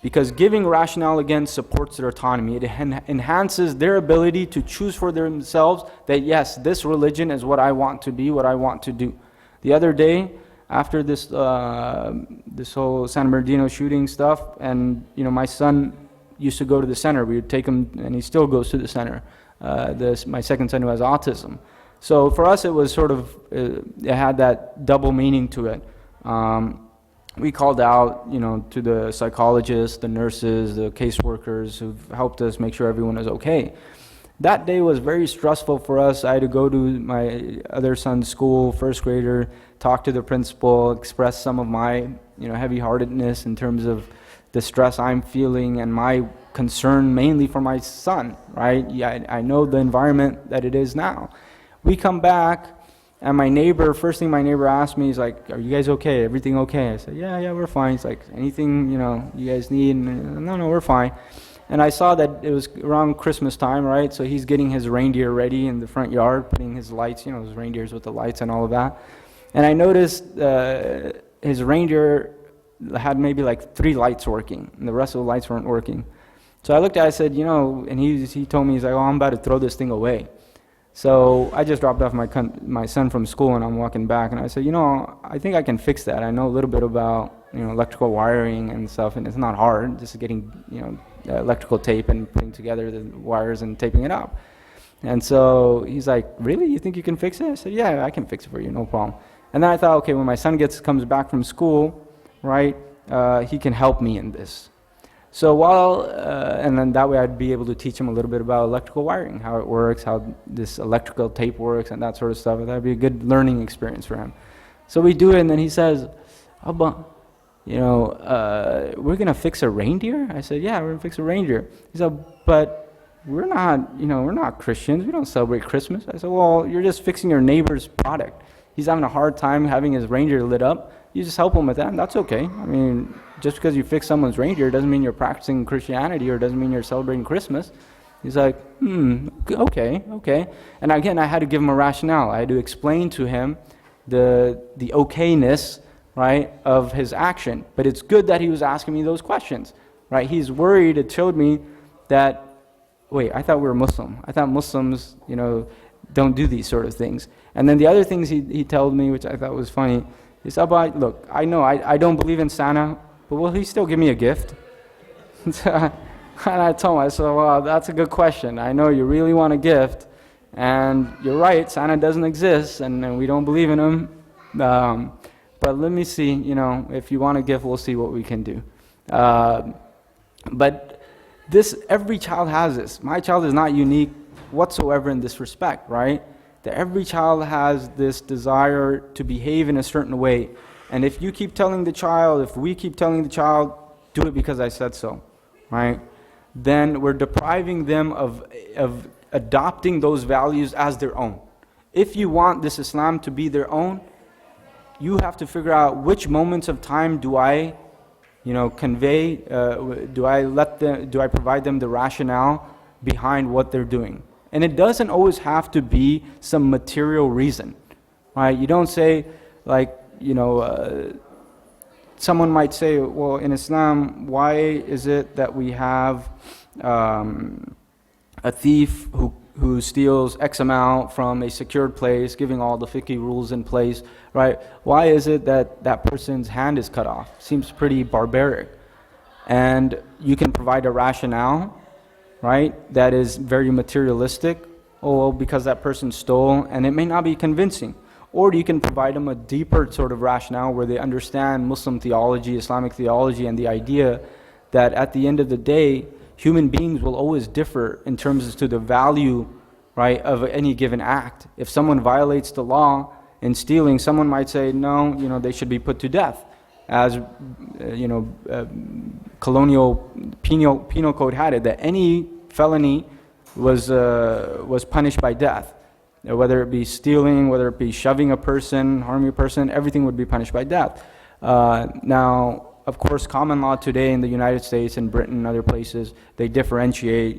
Because giving rationale, again, supports their autonomy. It enhances their ability to choose for themselves that, yes, this religion is what I want to be, what I want to do. The other day, after this this whole San Bernardino shooting stuff, and my son used to go to the center. We would take him, and he still goes to the center. My second son who has autism. So for us, it was sort of it had that double meaning to it. We called out, to the psychologists, the nurses, the caseworkers who've helped us make sure everyone is okay. That day was very stressful for us. I had to go to my other son's school, first grader, talk to the principal, express some of my, heavy-heartedness in terms of the stress I'm feeling and my concern mainly for my son, right? Yeah, I know the environment that it is now. We come back, and first thing my neighbor asked me is like, "Are you guys okay? Everything okay?" I said, yeah, we're fine. He's like, "Anything, you guys need?" And, no, we're fine. And I saw that it was around Christmas time, right? So he's getting his reindeer ready in the front yard, putting his lights, his reindeers with the lights and all of that. And I noticed his reindeer had maybe like 3 lights working, and the rest of the lights weren't working. So I looked at it, I said, and he told me, he's like, "Oh, I'm about to throw this thing away." So I just dropped off my son from school, and I'm walking back, and I said, I think I can fix that. I know a little bit about, electrical wiring and stuff, and it's not hard, just getting, electrical tape and putting together the wires and taping it up. And so he's like, "Really? You think you can fix it?" I said, "Yeah, I can fix it for you, no problem." And then I thought, okay, when my son comes back from school, right, he can help me in this. So and then that way I'd be able to teach him a little bit about electrical wiring, how it works, how this electrical tape works, and that sort of stuff. That'd be a good learning experience for him. So we do it, and then he says, "Abba, we're gonna fix a reindeer?" I said, "Yeah, we're gonna fix a reindeer." He said, "But we're not Christians. We don't celebrate Christmas." I said, "Well, you're just fixing your neighbor's product. He's having a hard time having his reindeer lit up. You just help him with that, and that's okay. I mean, just because you fix someone's reindeer doesn't mean you're practicing Christianity or doesn't mean you're celebrating Christmas." He's like, okay. And again, I had to give him a rationale. I had to explain to him the okayness, right, of his action. But it's good that he was asking me those questions, right? He's worried. It showed me that, wait, I thought we were Muslim. I thought Muslims, don't do these sort of things. And then the other things he told me, which I thought was funny, he said, "Look, I know I don't believe in Santa, but will he still give me a gift?" And I told him, I said, "Well, that's a good question. I know you really want a gift, and you're right, Santa doesn't exist, and we don't believe in him. But let me see, if you want a gift, we'll see what we can do." But every child has this. My child is not unique whatsoever in this respect, right? That every child has this desire to behave in a certain way. And if we keep telling the child, "Do it because I said so," right? Then we're depriving them of adopting those values as their own. If you want this Islam to be their own, you have to figure out which moments of time do I convey, do I provide them the rationale behind what they're doing. And it doesn't always have to be some material reason, right? You don't say, like, someone might say, "Well, in Islam, why is it that we have a thief who steals X amount from a secured place, giving all the fiqh rules in place, right? Why is it that that person's hand is cut off?" Seems pretty barbaric. And you can provide a rationale, right, that is very materialistic. "Oh, well, because that person stole," and it may not be convincing. Or you can provide them a deeper sort of rationale where they understand Muslim theology, Islamic theology, and the idea that at the end of the day, human beings will always differ in terms as to the value, right, of any given act. If someone violates the law in stealing, someone might say, "No, they should be put to death," as colonial penal code had it, that any felony was punished by death. Whether it be stealing, whether it be shoving a person, harming a person, everything would be punished by death. Now, of course, common law today in the United States and Britain and other places, they differentiate,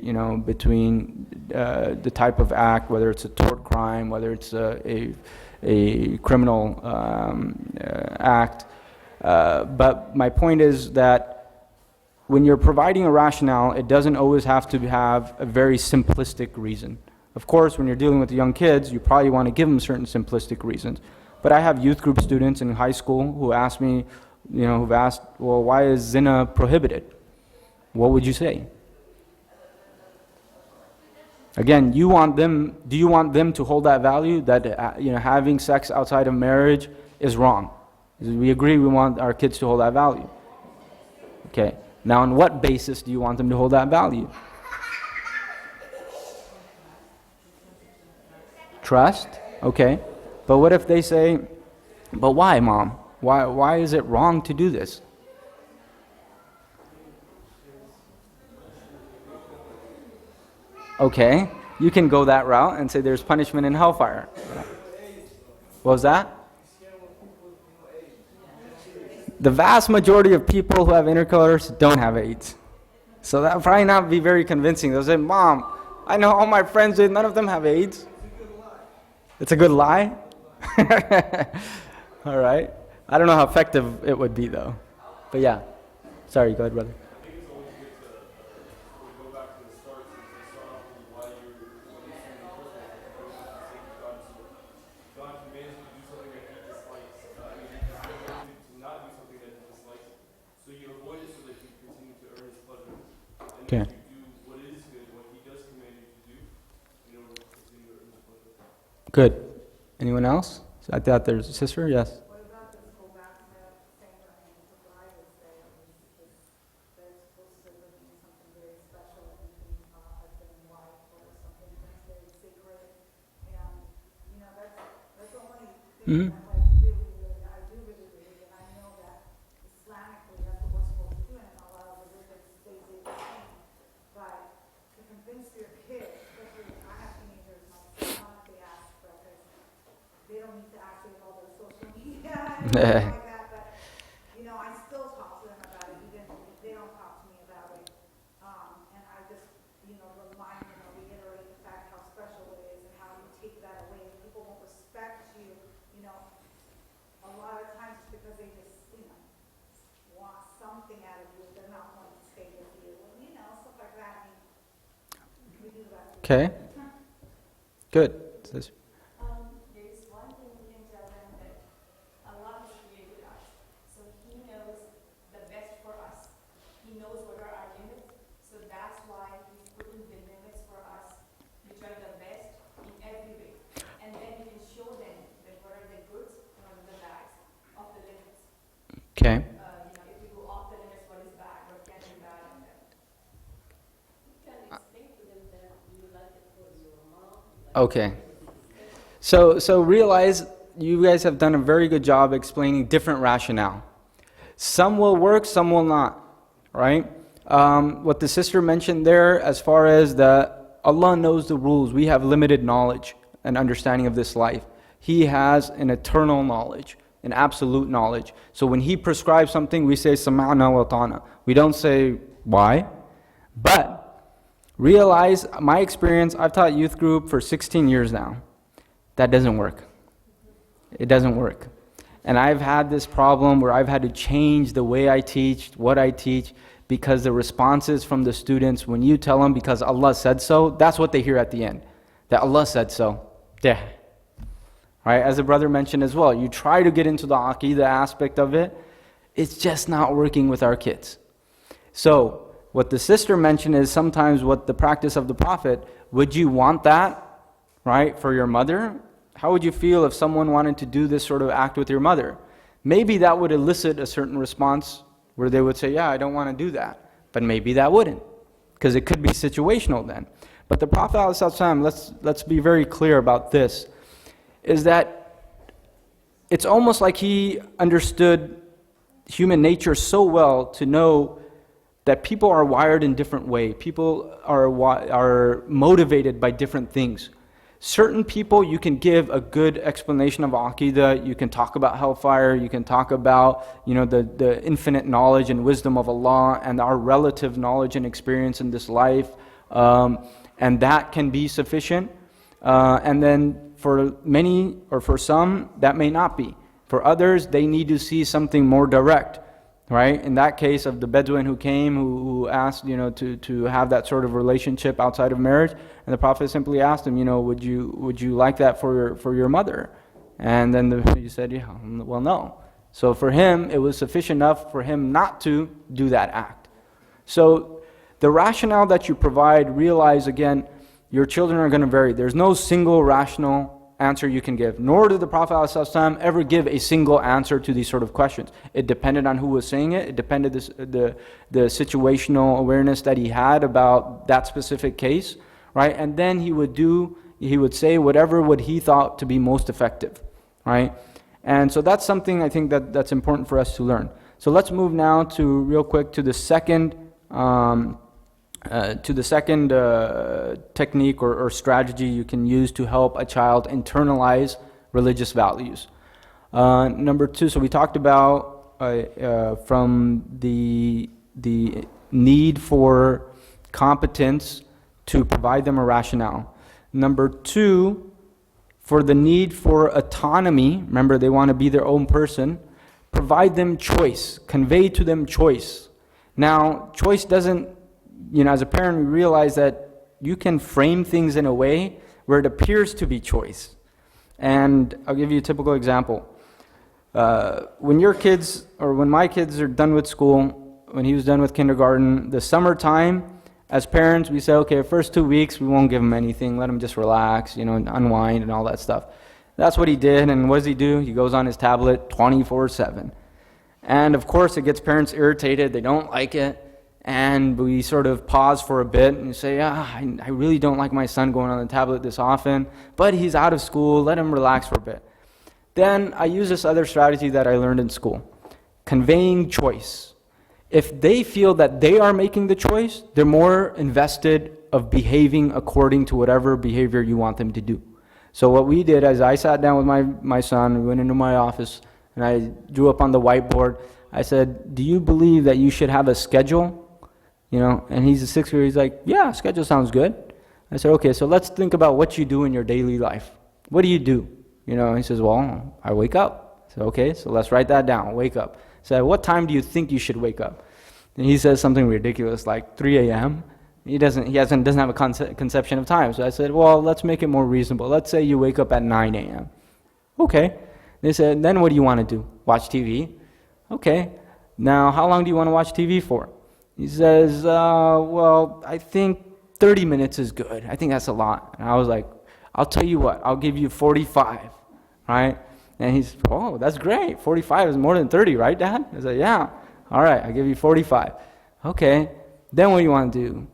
between the type of act, whether it's a tort crime, whether it's a criminal act. But my point is that when you're providing a rationale, it doesn't always have to have a very simplistic reason. Of course, when you're dealing with young kids, you probably want to give them certain simplistic reasons. But I have youth group students in high school who ask me, who've asked, well, why is zina prohibited? What would you say? Again, do you want them to hold that value that having sex outside of marriage is wrong? We agree we want our kids to hold that value. Okay. Now, on what basis do you want them to hold that value? Trust? Okay. But what if they say, but why, Mom? Why is it wrong to do this? Okay, you can go that route and say there's punishment in hellfire. What was that? The vast majority of people who have intercourse don't have AIDS. So that will probably not be very convincing. They'll say, Mom, I know all my friends did, none of them have AIDS. It's a good lie? All right. I don't know how effective it would be though. But yeah. Sorry, go ahead, brother. Okay. Good. Anyone else? I thought there's a sister. Yes. What about this go back to saying what I would say? They're supposed to live in something very special between husband and wife or something that's very sacred. And, that's the only thing that I do really believe. And I know that Islamically that's what we're supposed to do, and a lot of religions they say the same. But to convince your kids, especially I have teenagers myself, they ask for this. They don't need to ask me about their social media and everything like that, but, I still talk to them about it, even if they don't talk to me about it. And I just, remind them or reiterate the fact how special it is and how you take that away. People won't respect you, a lot of times it's because they just, want something out of you. They're not wanting to stay with you, stuff like that. We do that. Okay. Good. There's one thing we can tell them that Allah is created us. So He knows the best for us. He knows what are our limits. So that's why He's putting the limits for us, which are the best in every way. And then we can show them that what are the goods and what are the bads of the limits. Okay. If you go off the limits, what is bad, what can be bad, and then. You can explain to them that you like it for your mom. Okay. So realize you guys have done a very good job explaining different rationale. Some will work, some will not, right? What the sister mentioned there, as far as Allah knows the rules. We have limited knowledge and understanding of this life. He has an eternal knowledge, an absolute knowledge. So when He prescribes something, we say sama'na wa ta'na. We don't say why. But realize, my experience, I've taught youth group for 16 years now. That doesn't work. It doesn't work. And I've had this problem where I've had to change the way I teach, what I teach, because the responses from the students, when you tell them because Allah said so, that's what they hear at the end. That Allah said so. Yeah. Right? As the brother mentioned as well, you try to get into the aqidah aspect of it, it's just not working with our kids. So, what the sister mentioned is sometimes what the practice of the Prophet, would you want that, right, for your mother? How would you feel if someone wanted to do this sort of act with your mother? Maybe that would elicit a certain response where they would say, yeah, I don't want to do that. But maybe that wouldn't, because it could be situational then. But the Prophet ﷺ, let's be very clear about this, is that it's almost like he understood human nature so well to know that people are wired in different ways. People are motivated by different things. Certain people, you can give a good explanation of Aqidah, you can talk about hellfire, you can talk about the infinite knowledge and wisdom of Allah and our relative knowledge and experience in this life, and that can be sufficient. And then for many, or for some, that may not be. For others, they need to see something more direct. Right? In that case of the Bedouin who came, who asked, to have that sort of relationship outside of marriage, and the Prophet simply asked him, would you like that for your mother? And then you said, yeah, well, no. So for him, it was sufficient enough for him not to do that act. So the rationale that you provide, realize again, your children are going to vary. There's no single rational answer you can give, nor did the Prophet ﷺ ever give a single answer to these sort of questions. It depended on who was saying it. It depended the situational awareness that he had about that specific case, right? And then he would say whatever what he thought to be most effective, right? And so that's something I think that's important for us to learn. So let's move now to real quick to the second technique or strategy you can use to help a child internalize religious values. Number two, so we talked about from the need for competence to provide them a rationale. Number two, for the need for autonomy, remember they want to be their own person, provide them choice, convey to them choice. Now, choice doesn't, as a parent, we realize that you can frame things in a way where it appears to be choice. And I'll give you a typical example. When your kids, or when my kids are done with school, when he was done with kindergarten, the summertime, as parents, we say, okay, first 2 weeks, we won't give him anything, let him just relax, and unwind and all that stuff. That's what he did, and what does he do? He goes on his tablet 24/7. And of course, it gets parents irritated, they don't like it. And we sort of pause for a bit and say, I really don't like my son going on the tablet this often, but he's out of school, let him relax for a bit. Then I use this other strategy that I learned in school, conveying choice. If they feel that they are making the choice, they're more invested of behaving according to whatever behavior you want them to do. So what we did is I sat down with my son, we went into my office, and I drew up on the whiteboard, I said, do you believe that you should have a schedule? And he's a 6th grader, he's like, yeah, schedule sounds good. I said, okay, so let's think about what you do in your daily life. What do you do? He says, well, I wake up. I said, okay, so let's write that down, wake up. I said, what time do you think you should wake up? And he says something ridiculous like 3 a.m. He doesn't have a conception of time. So I said, well, let's make it more reasonable. Let's say you wake up at 9 a.m. Okay. They said, then what do you want to do? Watch TV? Okay. Now, how long do you want to watch TV for? He says, well, I think 30 minutes is good. I think that's a lot. And I was like, I'll tell you what, I'll give you 45, right? And he's, oh, that's great. 45 is more than 30, right, Dad? I said, yeah. All right, I'll give you 45. Okay. Then what do you want to do?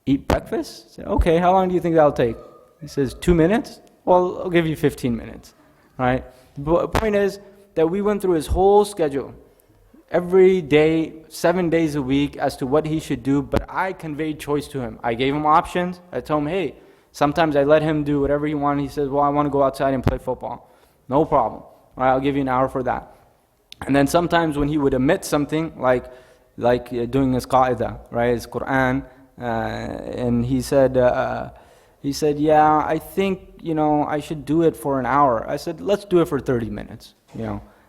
Eat breakfast? I said, okay, how long do you think that'll take? He says, 2 minutes? Well, I'll give you 15 minutes, right? The point is that we went through his whole schedule, every day, 7 days a week, as to what he should do, but I conveyed choice to him. I gave him options. I told him, hey, sometimes I let him do whatever he wanted. He says, well, I want to go outside and play football. No problem. All right, I'll give you an hour for that. And then sometimes when he would omit something, like doing his qa'idah, right, his Quran, and he said, yeah, I think, I should do it for an hour. I said, let's do it for 30 minutes,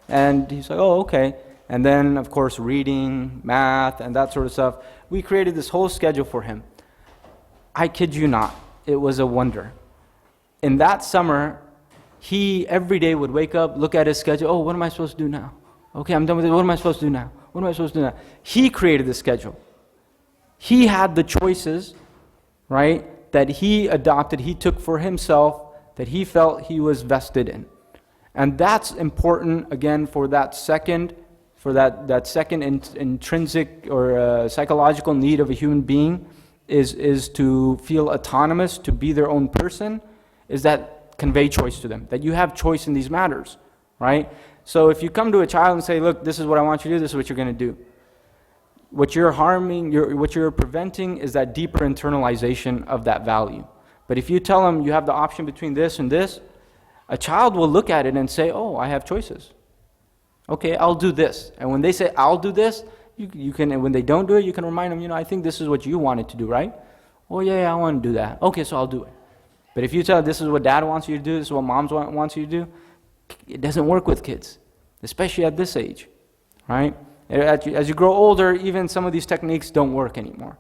And he's like, oh, okay. And then, of course, reading, math, and that sort of stuff. We created this whole schedule for him. I kid you not, it was a wonder. In that summer, he every day would wake up, look at his schedule, oh, what am I supposed to do now? Okay, I'm done with it, what am I supposed to do now? What am I supposed to do now? He created the schedule. He had the choices, right, that he adopted, he took for himself, that he felt he was vested in. And that's important, again, for that second intrinsic or psychological need of a human being is to feel autonomous, to be their own person, is that convey choice to them, that you have choice in these matters, right? So if you come to a child and say, look, this is what I want you to do, this is what you're going to do. What you're preventing is that deeper internalization of that value. But if you tell them you have the option between this and this, a child will look at it and say, oh, I have choices. Okay, I'll do this. And when they say, I'll do this, you can, and when they don't do it, you can remind them, I think this is what you wanted to do, right? Oh, yeah, I want to do that. Okay, so I'll do it. But if you tell this is what dad wants you to do, this is what mom wants you to do, it doesn't work with kids, especially at this age, right? As you grow older, even some of these techniques don't work anymore.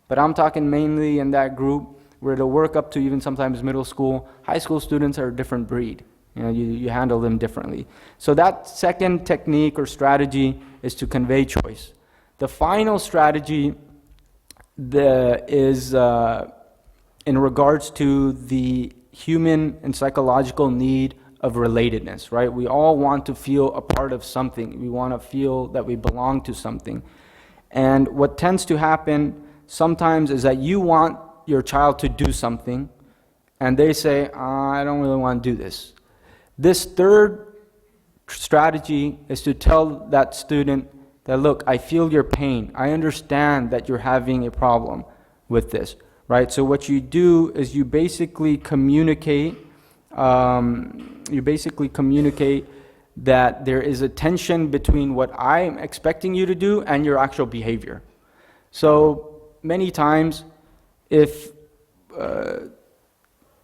But I'm talking mainly in that group where it'll work up to even sometimes middle school. High school students are a different breed, You handle them differently. So that second technique or strategy is to convey choice. The final strategy is in regards to the human and psychological need of relatedness, right? We all want to feel a part of something. We want to feel that we belong to something. And what tends to happen sometimes is that you want your child to do something, and they say, I don't really want to do this. This third strategy is to tell that student that, look, I feel your pain. I understand that you're having a problem with this, right? So what you do is you basically communicate that there is a tension between what I'm expecting you to do and your actual behavior. So many times, if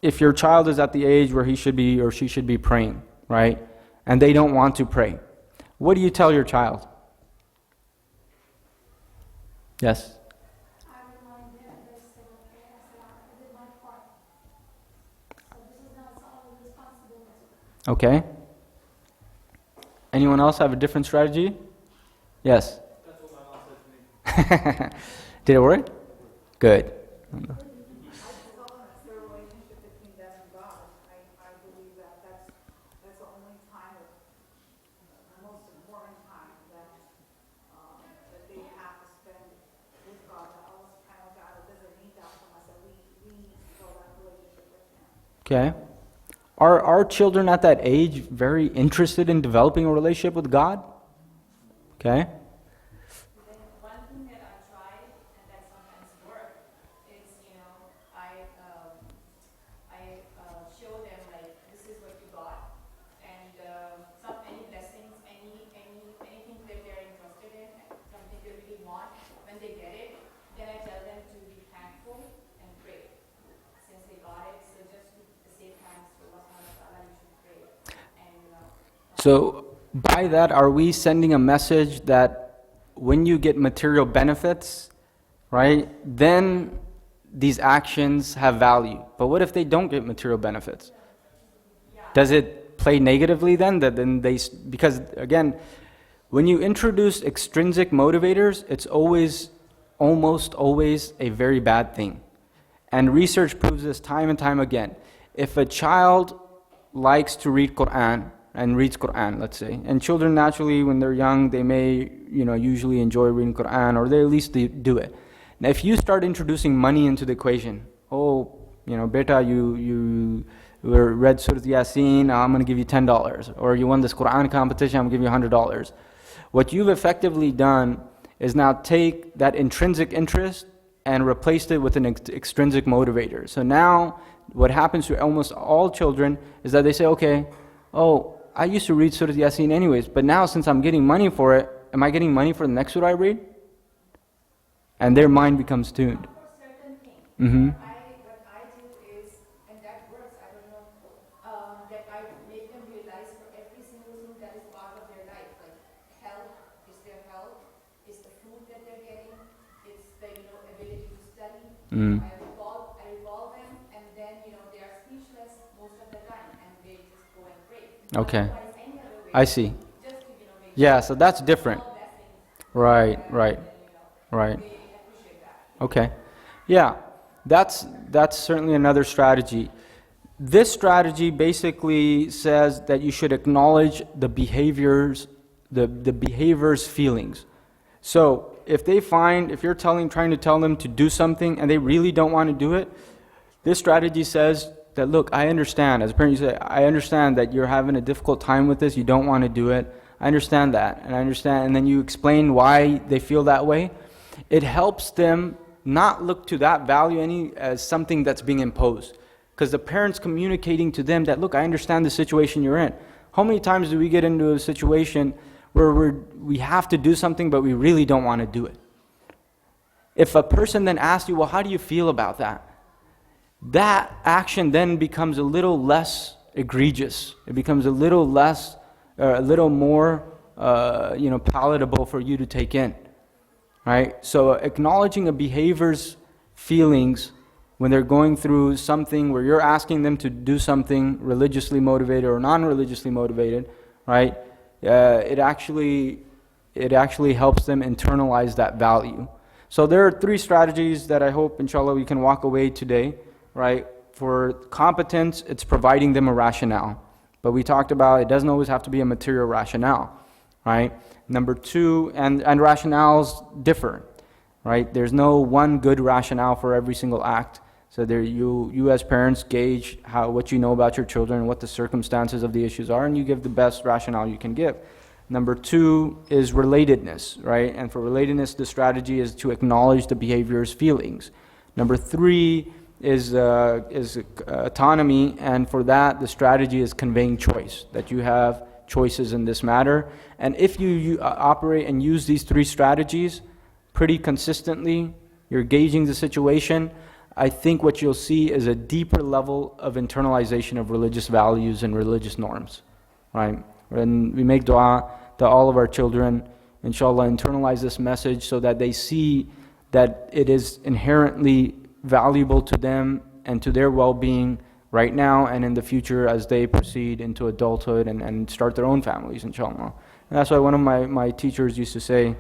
your child is at the age where he should be or she should be praying, right, and they don't want to pray, what do you tell your child? Yes? I remind them they say, okay, I did my part. So this is not solely responsibility. Okay. Anyone else have a different strategy? Yes? That's what my mom said to me. Did it work? Good. I develop the relationship between them and God. I believe that that's the only time, the most important time that they have to spend with God. That Allah subhanahu wa ta'ala doesn't need that from us, and we need to build that relationship with Him. Okay. Are children at that age very interested in developing a relationship with God? Okay. Then one thing that I tried and that sometimes works is, I show them like this is what you got, and any blessings, anything that they're interested in, something they really want. When they get it, then I tell them to be thankful and pray. Since they got it, so just to say thanks to Allah subhanahu wa ta'ala, you should pray. And So by that, are we sending a message that when you get material benefits, right, then these actions have value? But what if they don't get material benefits? Does it play negatively then? Because again, when you introduce extrinsic motivators, it's almost always a very bad thing. And research proves this time and time again. If a child likes to read Quran and reads Quran, let's say, and children naturally when they're young, they may, usually enjoy reading Quran, or they at least do it. Now if you start introducing money into the equation, beta, you read Surah Yasin, I'm going to give you $10, or you won this Quran competition, I'm going to give you $100. What you've effectively done is now take that intrinsic interest and replaced it with an extrinsic motivator. So now what happens to almost all children is that they say, okay, I used to read Surah Yasin anyways, but now since I'm getting money for it, am I getting money for the next surah I read? And their mind becomes tuned. for certain things. Mm-hmm. What I do is, and that works, I don't know, that I make them realize for every single thing that is part of their life, like health, is their health, is the food that they're getting, it's the ability to study. Mm. I revolve them, and then they are speechless most of the time, and they just go and pray. Okay. Otherwise, any other way, I see. just to make Yeah, so that's different. all blessings, Right. and they appreciate that. Okay. Yeah, that's certainly another strategy. This strategy basically says that you should acknowledge the behavior's feelings. So if you're trying to tell them to do something and they really don't want to do it, this strategy says that, look, I understand. As a parent, you say, I understand that you're having a difficult time with this, you don't want to do it. I understand that, and then you explain why they feel that way. It helps them not look to that value as something that's being imposed. Because the parent's communicating to them that, look, I understand the situation you're in. How many times do we get into a situation where we have to do something but we really don't want to do it? If a person then asks you, well, how do you feel about that? That action then becomes a little less egregious. It becomes a little more palatable for you to take in. Right? So acknowledging a behavior's feelings when they're going through something where you're asking them to do something religiously motivated or non-religiously motivated, right? It actually helps them internalize that value. So there are 3 strategies that I hope, inshallah, we can walk away today, right? For competence, it's providing them a rationale. But we talked about it doesn't always have to be a material rationale, right? Number 2, and rationales differ, right? There's no one good rationale for every single act. So there you as parents gauge what you know about your children, what the circumstances of the issues are, and you give the best rationale you can give. Number 2 is relatedness, right? And for relatedness, the strategy is to acknowledge the behavior's feelings. Number 3 is autonomy, and for that, the strategy is conveying choice, that you have choices in this matter. And if you operate and use these 3 strategies pretty consistently, you're gauging the situation, I think what you'll see is a deeper level of internalization of religious values and religious norms, right? When we make dua that all of our children, inshallah, internalize this message so that they see that it is inherently valuable to them and to their well-being right now and in the future as they proceed into adulthood and start their own families, inshallah. And that's why one of my teachers used to say,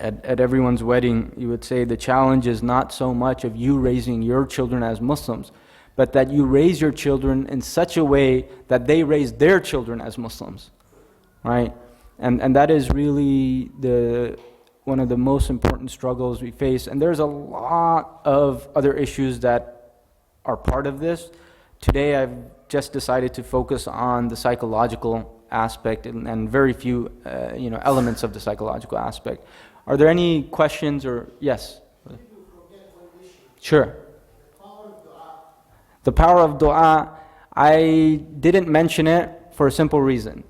at everyone's wedding, you would say the challenge is not so much of you raising your children as Muslims, but that you raise your children in such a way that they raise their children as Muslims, right? And that is really one of the most important struggles we face. And there's a lot of other issues that are part of this. Today I've just decided to focus on the psychological aspect and very few elements of the psychological aspect. Are there any questions or yes? Sure. The power of dua, I didn't mention it for a simple reason.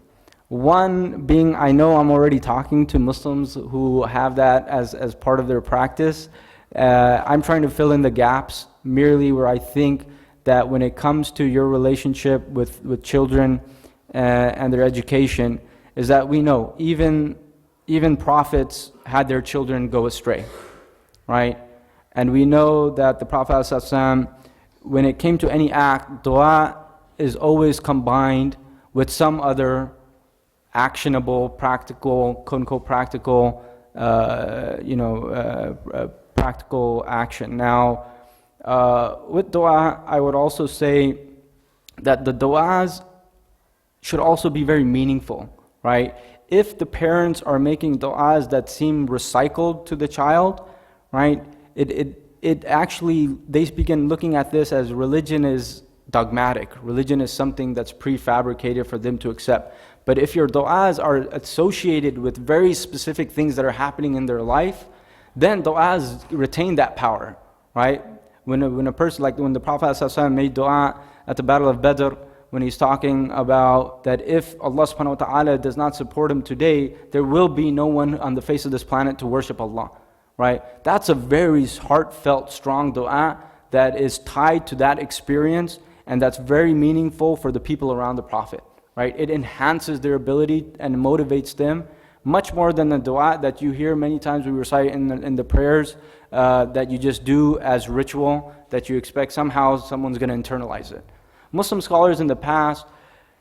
One being, I know I'm already talking to Muslims who have that as part of their practice. I'm trying to fill in the gaps merely where I think that when it comes to your relationship with children and their education, is that we know even prophets had their children go astray, right? And we know that the Prophet ﷺ, when it came to any act, dua is always combined with some other actionable, practical, quote-unquote practical, practical action. Now, with dua, I would also say that the duas should also be very meaningful, right? If the parents are making du'as that seem recycled to the child, right, it actually, they begin looking at this as religion is dogmatic. Religion is something that's prefabricated for them to accept. But if your du'as are associated with very specific things that are happening in their life, then du'as retain that power, right? When a person, like when the Prophet ﷺ made du'a at the Battle of Badr, when he's talking about that if Allah subhanahu wa ta'ala does not support him today, there will be no one on the face of this planet to worship Allah, right? That's a very heartfelt, strong dua that is tied to that experience, and that's very meaningful for the people around the Prophet, right? It enhances their ability and motivates them much more than the dua that you hear many times we recite in the prayers that you just do as ritual, that you expect somehow someone's going to internalize it. Muslim scholars in the past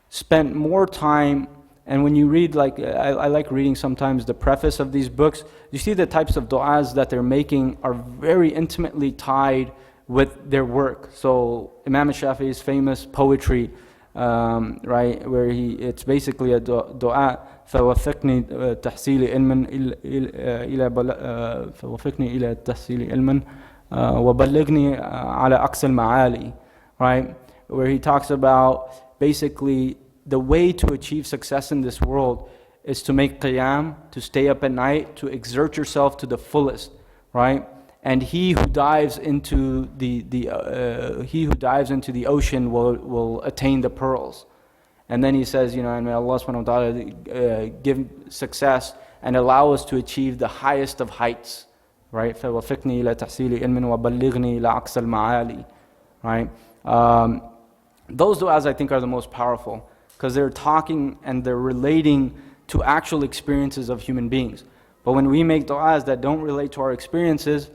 spent more time, and when you read, I like reading sometimes the preface of these books, you see the types of du'as that they're making are very intimately tied with their work. So Imam Shafi'i's famous poetry, right, where it's basically a du'a, فوفقني تحصيل علما فوفقني إلى تحصيل علما وبلغني على أقصى المعالي, right? Where he talks about basically the way to achieve success in this world is to make qiyam, to stay up at night, to exert yourself to the fullest, right? And he who dives into the ocean will attain the pearls. And then he says, and may Allah subhanahu wa ta'ala give success and allow us to achieve the highest of heights, right? فَوَفِقْنِي إِلَى تَحْصِيلِ عِلْمٍ وَبَلِّغْنِي إِلَى أَقْصَى الْمَعَالِي, right? Those du'as I think are the most powerful because they're talking and they're relating to actual experiences of human beings. But when we make du'as that don't relate to our experiences,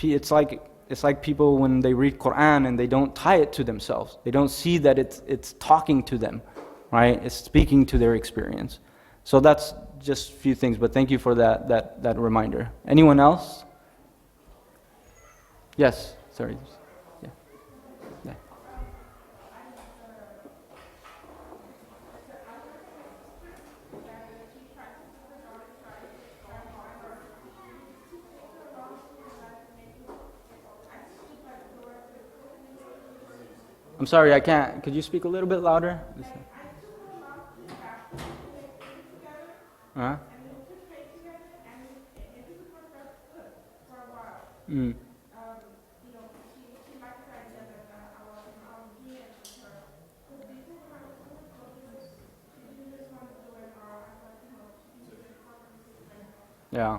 it's like It's like people when they read Quran and they don't tie it to themselves. They don't see that it's talking to them, right? It's speaking to their experience. So that's just a few things, but thank you for that reminder. Anyone else? Yes, sorry. Yeah. Yeah. I'm sorry, I can't. Could you speak a little bit louder? Uh-huh. Mm. Yeah.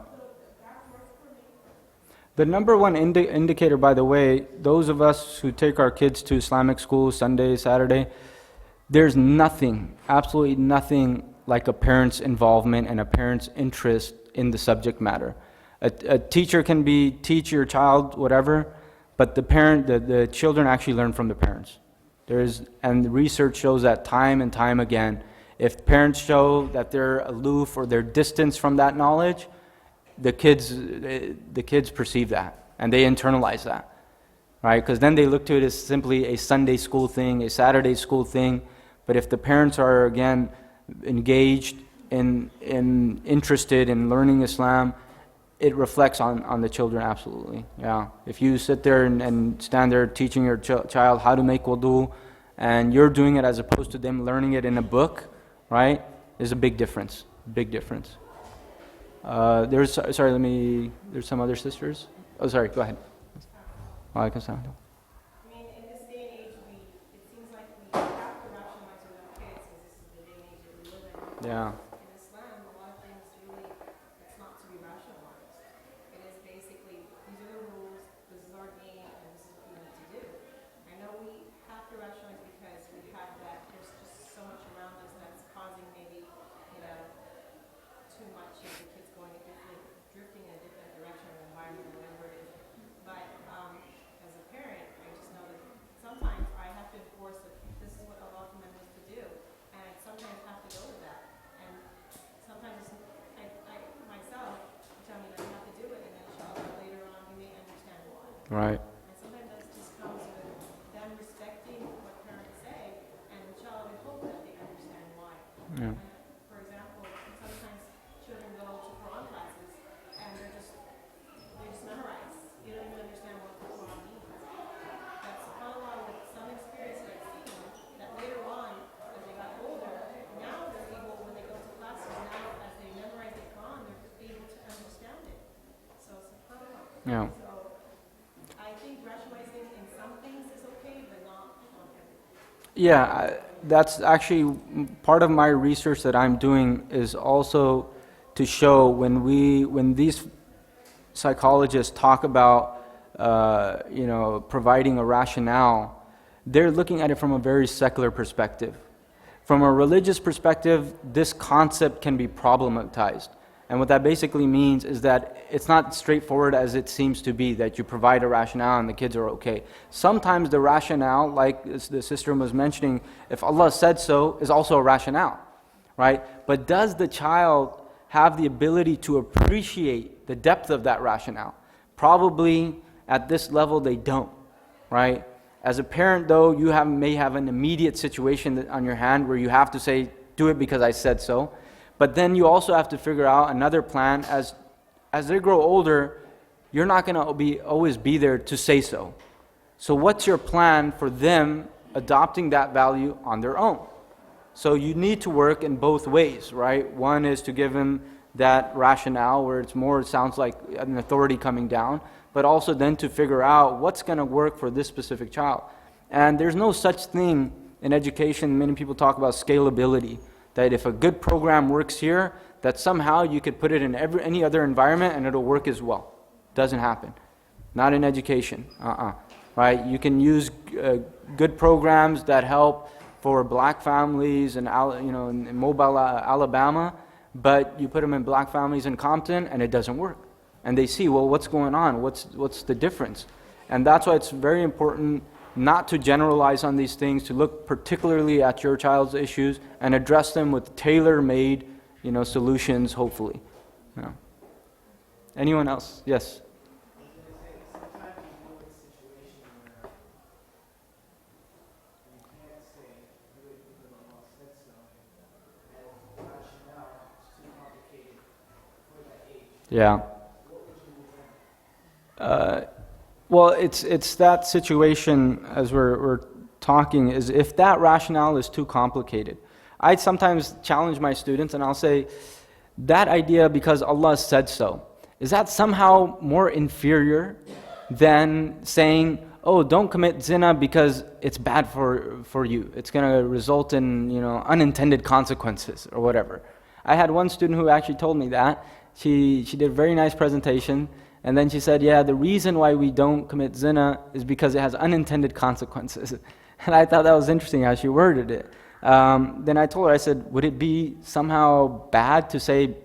The number one indicator, by the way, those of us who take our kids to Islamic school Sunday, Saturday, there's nothing, absolutely nothing like a parent's involvement and a parent's interest in the subject matter. A teacher can teach your child whatever, but the children actually learn from the parents. And the research shows that time and time again. If parents show that they're aloof or they're distant from that knowledge, the kids perceive that and they internalize that, right? Because then they look to it as simply a Sunday school thing, a Saturday school thing. But if the parents are again engaged and interested in learning Islam, it reflects on the children absolutely. Yeah. If you sit there and stand there teaching your child how to make wudu, and you're doing it as opposed to them learning it in a book, right? There's a big difference. Big difference. There's some other sisters. Oh, sorry, go ahead. Walaikum salam. I mean, in this day and age, it seems like we have to rationalize with our kids, because this is the day and age that we live in. Yeah. In Islam, a lot of things really, it's not to be rationalized. It is basically, these are the rules, this is our game, and this is what we need to do. I know we have to rationalize because we have that, there's just so much around us that's causing maybe, too much of the kids going drifting in a different direction or environment or whatever it is. But as a parent, I just know that sometimes I have to enforce that this is what Allah commanded us to do, and I sometimes have to go with that. And sometimes I myself tell me that I have to do it, and then inshallah later on you may understand why. Right. And sometimes that just comes with them respecting what parents say, and inshallah we hope that they understand why. Yeah. For example, sometimes children go to Quran classes and they just memorize. You don't even understand what the Quran means. That's subhanAllah with some experience that I've seen, that later on, as they got older, now they're able, when they go to classes, now as they memorize the Quran, they're able to understand it. So subhanAllah. Yeah. So I think rationalizing in some things is okay, but not on everything. Yeah, that's actually part of my research that I'm doing is also to show when these psychologists talk about providing a rationale, they're looking at it from a very secular perspective. From a religious perspective, this concept can be problematized. And what that basically means is that it's not straightforward as it seems to be, that you provide a rationale and the kids are okay. Sometimes the rationale, like the sister was mentioning, if Allah said so, is also a rationale, right? But does the child have the ability to appreciate the depth of that rationale? Probably at this level they don't, right? As a parent though, you may have an immediate situation on your hand where you have to say, do it because I said so. But then you also have to figure out another plan. As they grow older, you're not going to always be there to say so. So what's your plan for them adopting that value on their own? So you need to work in both ways, right? One is to give them that rationale where it sounds like an authority coming down, but also then to figure out what's going to work for this specific child. And there's no such thing in education. Many people talk about scalability, that if a good program works here, that somehow you could put it in any other environment and it'll work as well. Doesn't happen. Not in education. Right? You can use good programs that help for black families in Mobile, Alabama, but you put them in black families in Compton and it doesn't work. And they see, well, what's going on? What's the difference? And that's why it's very important not to generalize on these things, to look particularly at your child's issues and address them with tailor-made, solutions, hopefully. Yeah. Anyone else? Yes. Yeah. Well, it's that situation, as we're talking, is if that rationale is too complicated. I sometimes challenge my students and I'll say, that idea because Allah said so, is that somehow more inferior than saying, oh, don't commit zina because it's bad for you. It's going to result in, unintended consequences or whatever. I had one student who actually told me that. She did a very nice presentation, and then she said, yeah, the reason why we don't commit zina is because it has unintended consequences. And I thought that was interesting how she worded it. Then I told her, I said, would it be somehow bad to say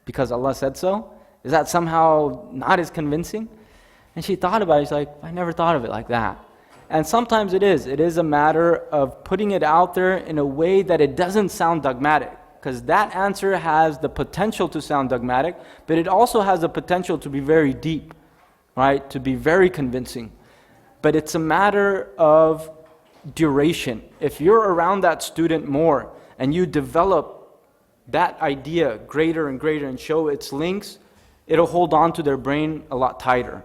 because Allah said so? Is that somehow not as convincing? And she thought about it. She's like, I never thought of it like that. And sometimes it is. It is a matter of putting it out there in a way that it doesn't sound dogmatic. Because that answer has the potential to sound dogmatic, but it also has the potential to be very deep, right? To be very convincing. But it's a matter of duration. If you're around that student more and you develop that idea greater and greater and show its links, it'll hold on to their brain a lot tighter.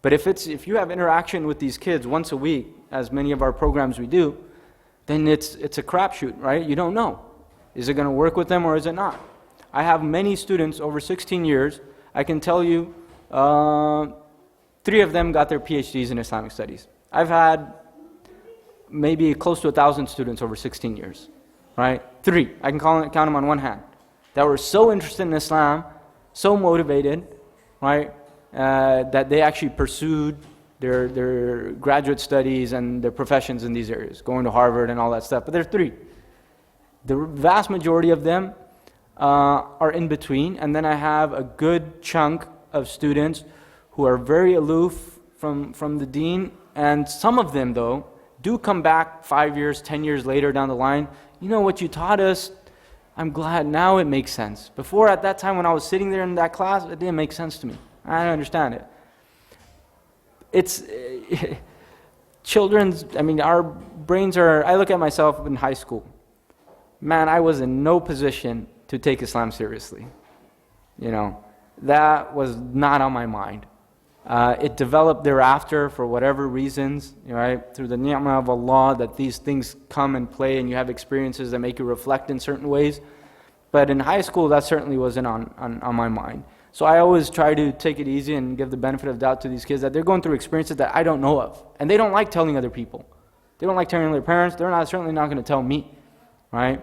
But if you have interaction with these kids once a week, as many of our programs we do, then it's a crapshoot, right? You don't know. Is it going to work with them or is it not? I have many students over 16 years. I can tell you 3 of them got their PhDs in Islamic studies. I've had maybe close to 1,000 students over 16 years, right? 3, I can count them on one hand, that were so interested in Islam, so motivated, right, that they actually pursued their graduate studies and their professions in these areas, going to Harvard and all that stuff. But there's 3. The vast majority of them are in between, and then I have a good chunk of students who are very aloof from the deen, and some of them, though, do come back 5 years, 10 years later down the line. You know what you taught us, I'm glad now it makes sense. Before, at that time when I was sitting there in that class, it didn't make sense to me. I didn't understand it. It's our brains are, I look at myself in high school. Man, I was in no position to take Islam seriously. That was not on my mind. It developed thereafter for whatever reasons, right? Through the ni'mah of Allah, that these things come and play and you have experiences that make you reflect in certain ways. But in high school, that certainly wasn't on my mind. So I always try to take it easy and give the benefit of doubt to these kids that they're going through experiences that I don't know of. And they don't like telling other people. They don't like telling their parents. They're certainly not going to tell me, right?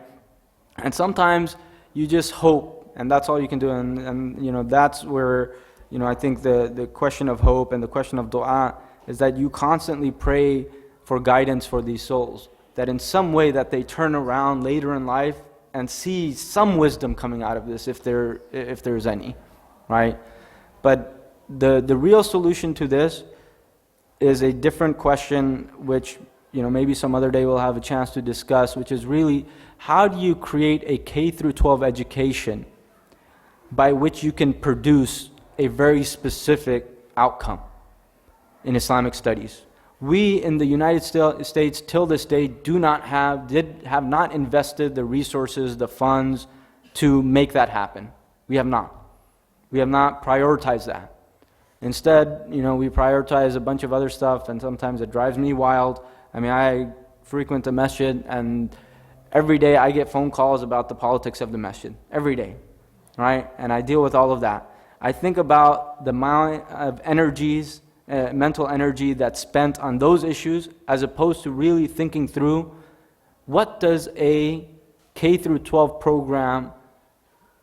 And sometimes you just hope, and that's all you can do. And that's where, I think the question of hope and the question of dua is that you constantly pray for guidance for these souls. That in some way that they turn around later in life and see some wisdom coming out of this, if there's any, right? But the real solution to this is a different question, which maybe some other day we'll have a chance to discuss, which is really, how do you create a K through 12 education by which you can produce a very specific outcome in Islamic studies? We in the United States till this day have not invested the resources, the funds to make that happen. We have not. We have not prioritized that. Instead, we prioritize a bunch of other stuff, and sometimes it drives me wild. I frequent the masjid, and every day I get phone calls about the politics of the masjid. Every day, right? And I deal with all of that. I think about the amount of mental energy that's spent on those issues, as opposed to really thinking through, what does a K through 12 program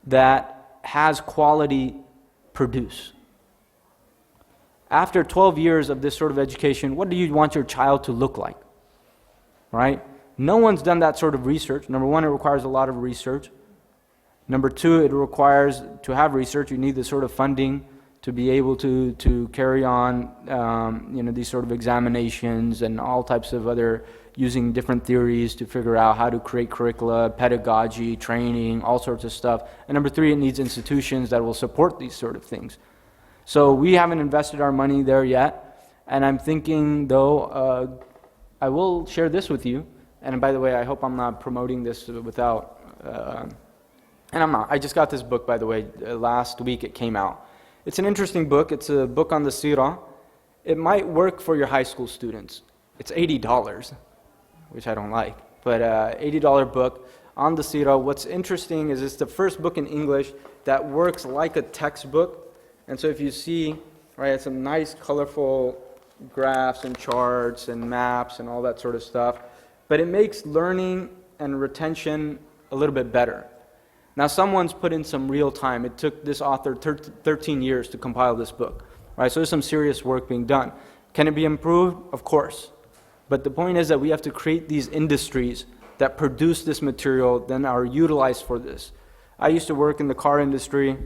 that has quality produce? After 12 years of this sort of education, what do you want your child to look like? Right? No one's done that sort of research. Number one, it requires a lot of research. Number two, it requires, to have research, you need the sort of funding to be able to carry on, these sort of examinations and all types of other, using different theories to figure out how to create curricula, pedagogy, training, all sorts of stuff. And number three, it needs institutions that will support these sort of things. So we haven't invested our money there yet, and I'm thinking, though, I will share this with you. And by the way, I hope I'm not promoting this without, and I'm not. I just got this book, by the way, last week it came out. It's an interesting book. It's a book on the seerah. It might work for your high school students. It's $80, which I don't like, but $80 book on the seerah. What's interesting is it's the first book in English that works like a textbook. And so if you see, right, it's some nice colorful graphs and charts and maps and all that sort of stuff. But it makes learning and retention a little bit better. Now, someone's put in some real time. It took this author 13 years to compile this book, right? So there's some serious work being done. Can it be improved? Of course. But the point is that we have to create these industries that produce this material, then are utilized for this. I used to work in the car industry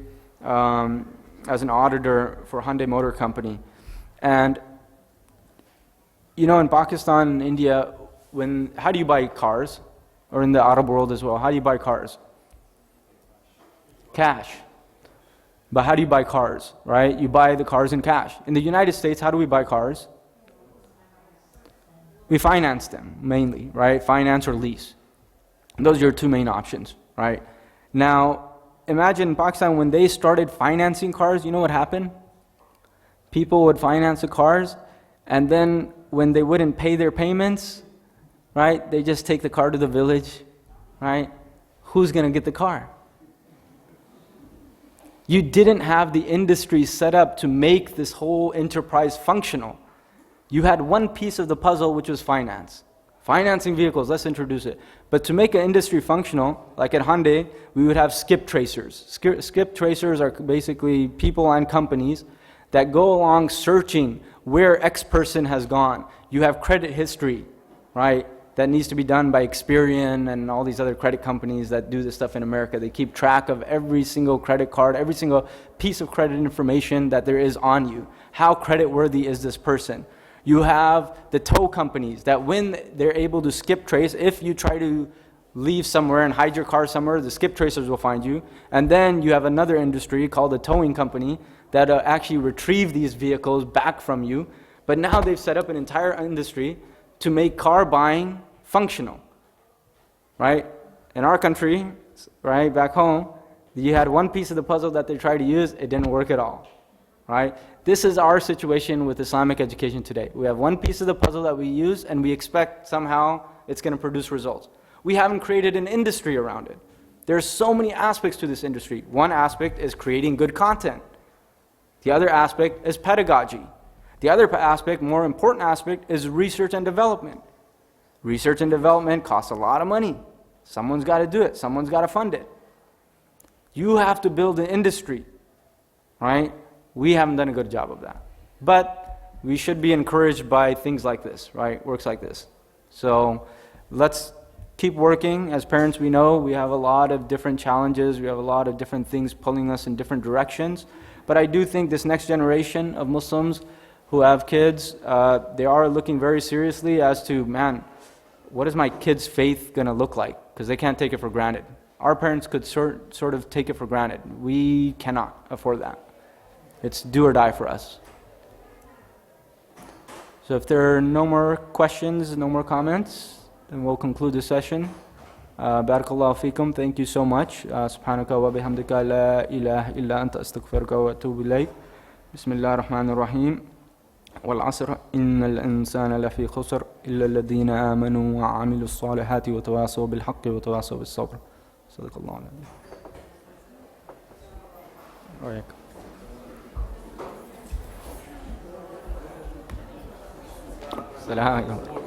as an auditor for Hyundai Motor Company. And, in Pakistan and India, how do you buy cars? Or in the Arab world as well, how do you buy cars? Cash. But how do you buy cars, right? You buy the cars in cash. In the United States, how do we buy cars? We finance them, mainly, right? Finance or lease. Those are your two main options, right? Now, imagine in Pakistan, when they started financing cars, you know what happened? People would finance the cars, and then when they wouldn't pay their payments, right, they just take the car to the village, right? Who's going to get the car? You didn't have the industry set up to make this whole enterprise functional. You had one piece of the puzzle, which was finance. Financing vehicles, let's introduce it. But to make an industry functional, like at Hyundai, we would have skip tracers. Skip tracers are basically people and companies that go along searching where X person has gone. You have credit history, right? That needs to be done by Experian and all these other credit companies that do this stuff in America. They keep track of every single credit card, every single piece of credit information that there is on you. How credit worthy is this person? You have the tow companies that when they're able to skip trace, if you try to leave somewhere and hide your car somewhere, the skip tracers will find you. And then you have another industry called the towing company that actually retrieve these vehicles back from you. But now they've set up an entire industry to make car buying functional, right? In our country, right, back home, you had one piece of the puzzle that they tried to use, it didn't work at all, right? This is our situation with Islamic education today. We have one piece of the puzzle that we use, and we expect somehow it's going to produce results. We haven't created an industry around it. There's so many aspects to this industry. One aspect is creating good content. The other aspect is pedagogy. The other aspect, more important aspect, is research and development. Research and development costs a lot of money. Someone's got to do it. Someone's got to fund it. You have to build an industry, right? We haven't done a good job of that. But we should be encouraged by things like this, right? Works like this. So let's keep working. As parents, we know we have a lot of different challenges. We have a lot of different things pulling us in different directions. But I do think this next generation of Muslims who have kids, they are looking very seriously as to, man, what is my kid's faith going to look like? Because they can't take it for granted. Our parents could sort of take it for granted. We cannot afford that. It's do or die for us. So if there are no more questions, no more comments, then we'll conclude the session. Barakallahu feekum. Thank you so much. Subhanaka wa bihamdika la ilaha illa anta astaghfiruka wa atubu ilayk. Bismillah ar-Rahman ar-Rahim. والعصر إن الإنسان لفي خسر إلا الذين آمنوا وعملوا الصالحات وتواصوا بالحق وتواصوا بالصبر. صدق الله العظيم. السلام عليكم.